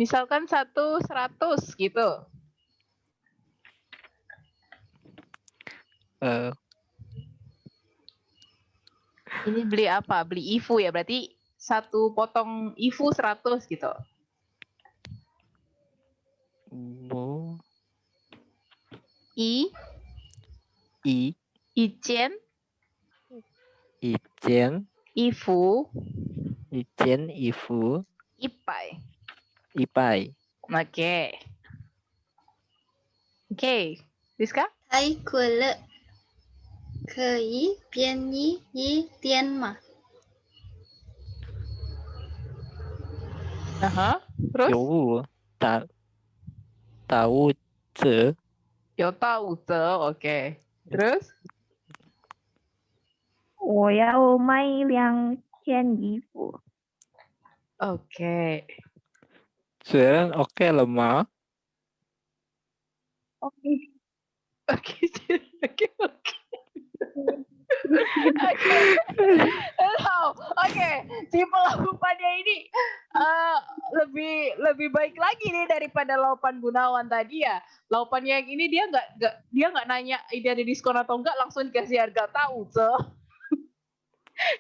[SPEAKER 1] Misalkan 1 100 gitu. Ini beli apa? Beli ifu ya, berarti 1 potong ifu 100 gitu. Ijen. Ifu. Ipai. Oke. Rizka?
[SPEAKER 3] 太贵了，可以便宜一点吗？
[SPEAKER 1] Terus? 有打五折 oke. Terus?
[SPEAKER 10] 我要买2件衣服。
[SPEAKER 1] Oke.
[SPEAKER 11] 这 oke了吗？
[SPEAKER 10] Oke.
[SPEAKER 1] Oke, si pelaupannya ini lebih baik lagi nih daripada laupan Gunawan tadi ya. Laupannya yang ini dia nggak nanya ini ada diskon atau enggak, langsung dikasih harga tahu so.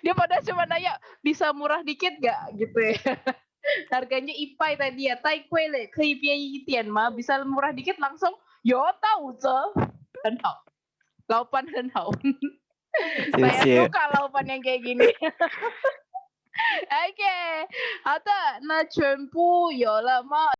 [SPEAKER 1] Dia pada cuma nanya bisa murah dikit nggak gitu ya. Harganya ipai tadi ya, tai kue le, kei biayi itian mah, bisa murah dikit langsung yo tahu so. Laupan henhau. Saya suka laupan yang kayak gini. OK，好的，那全部有了吗？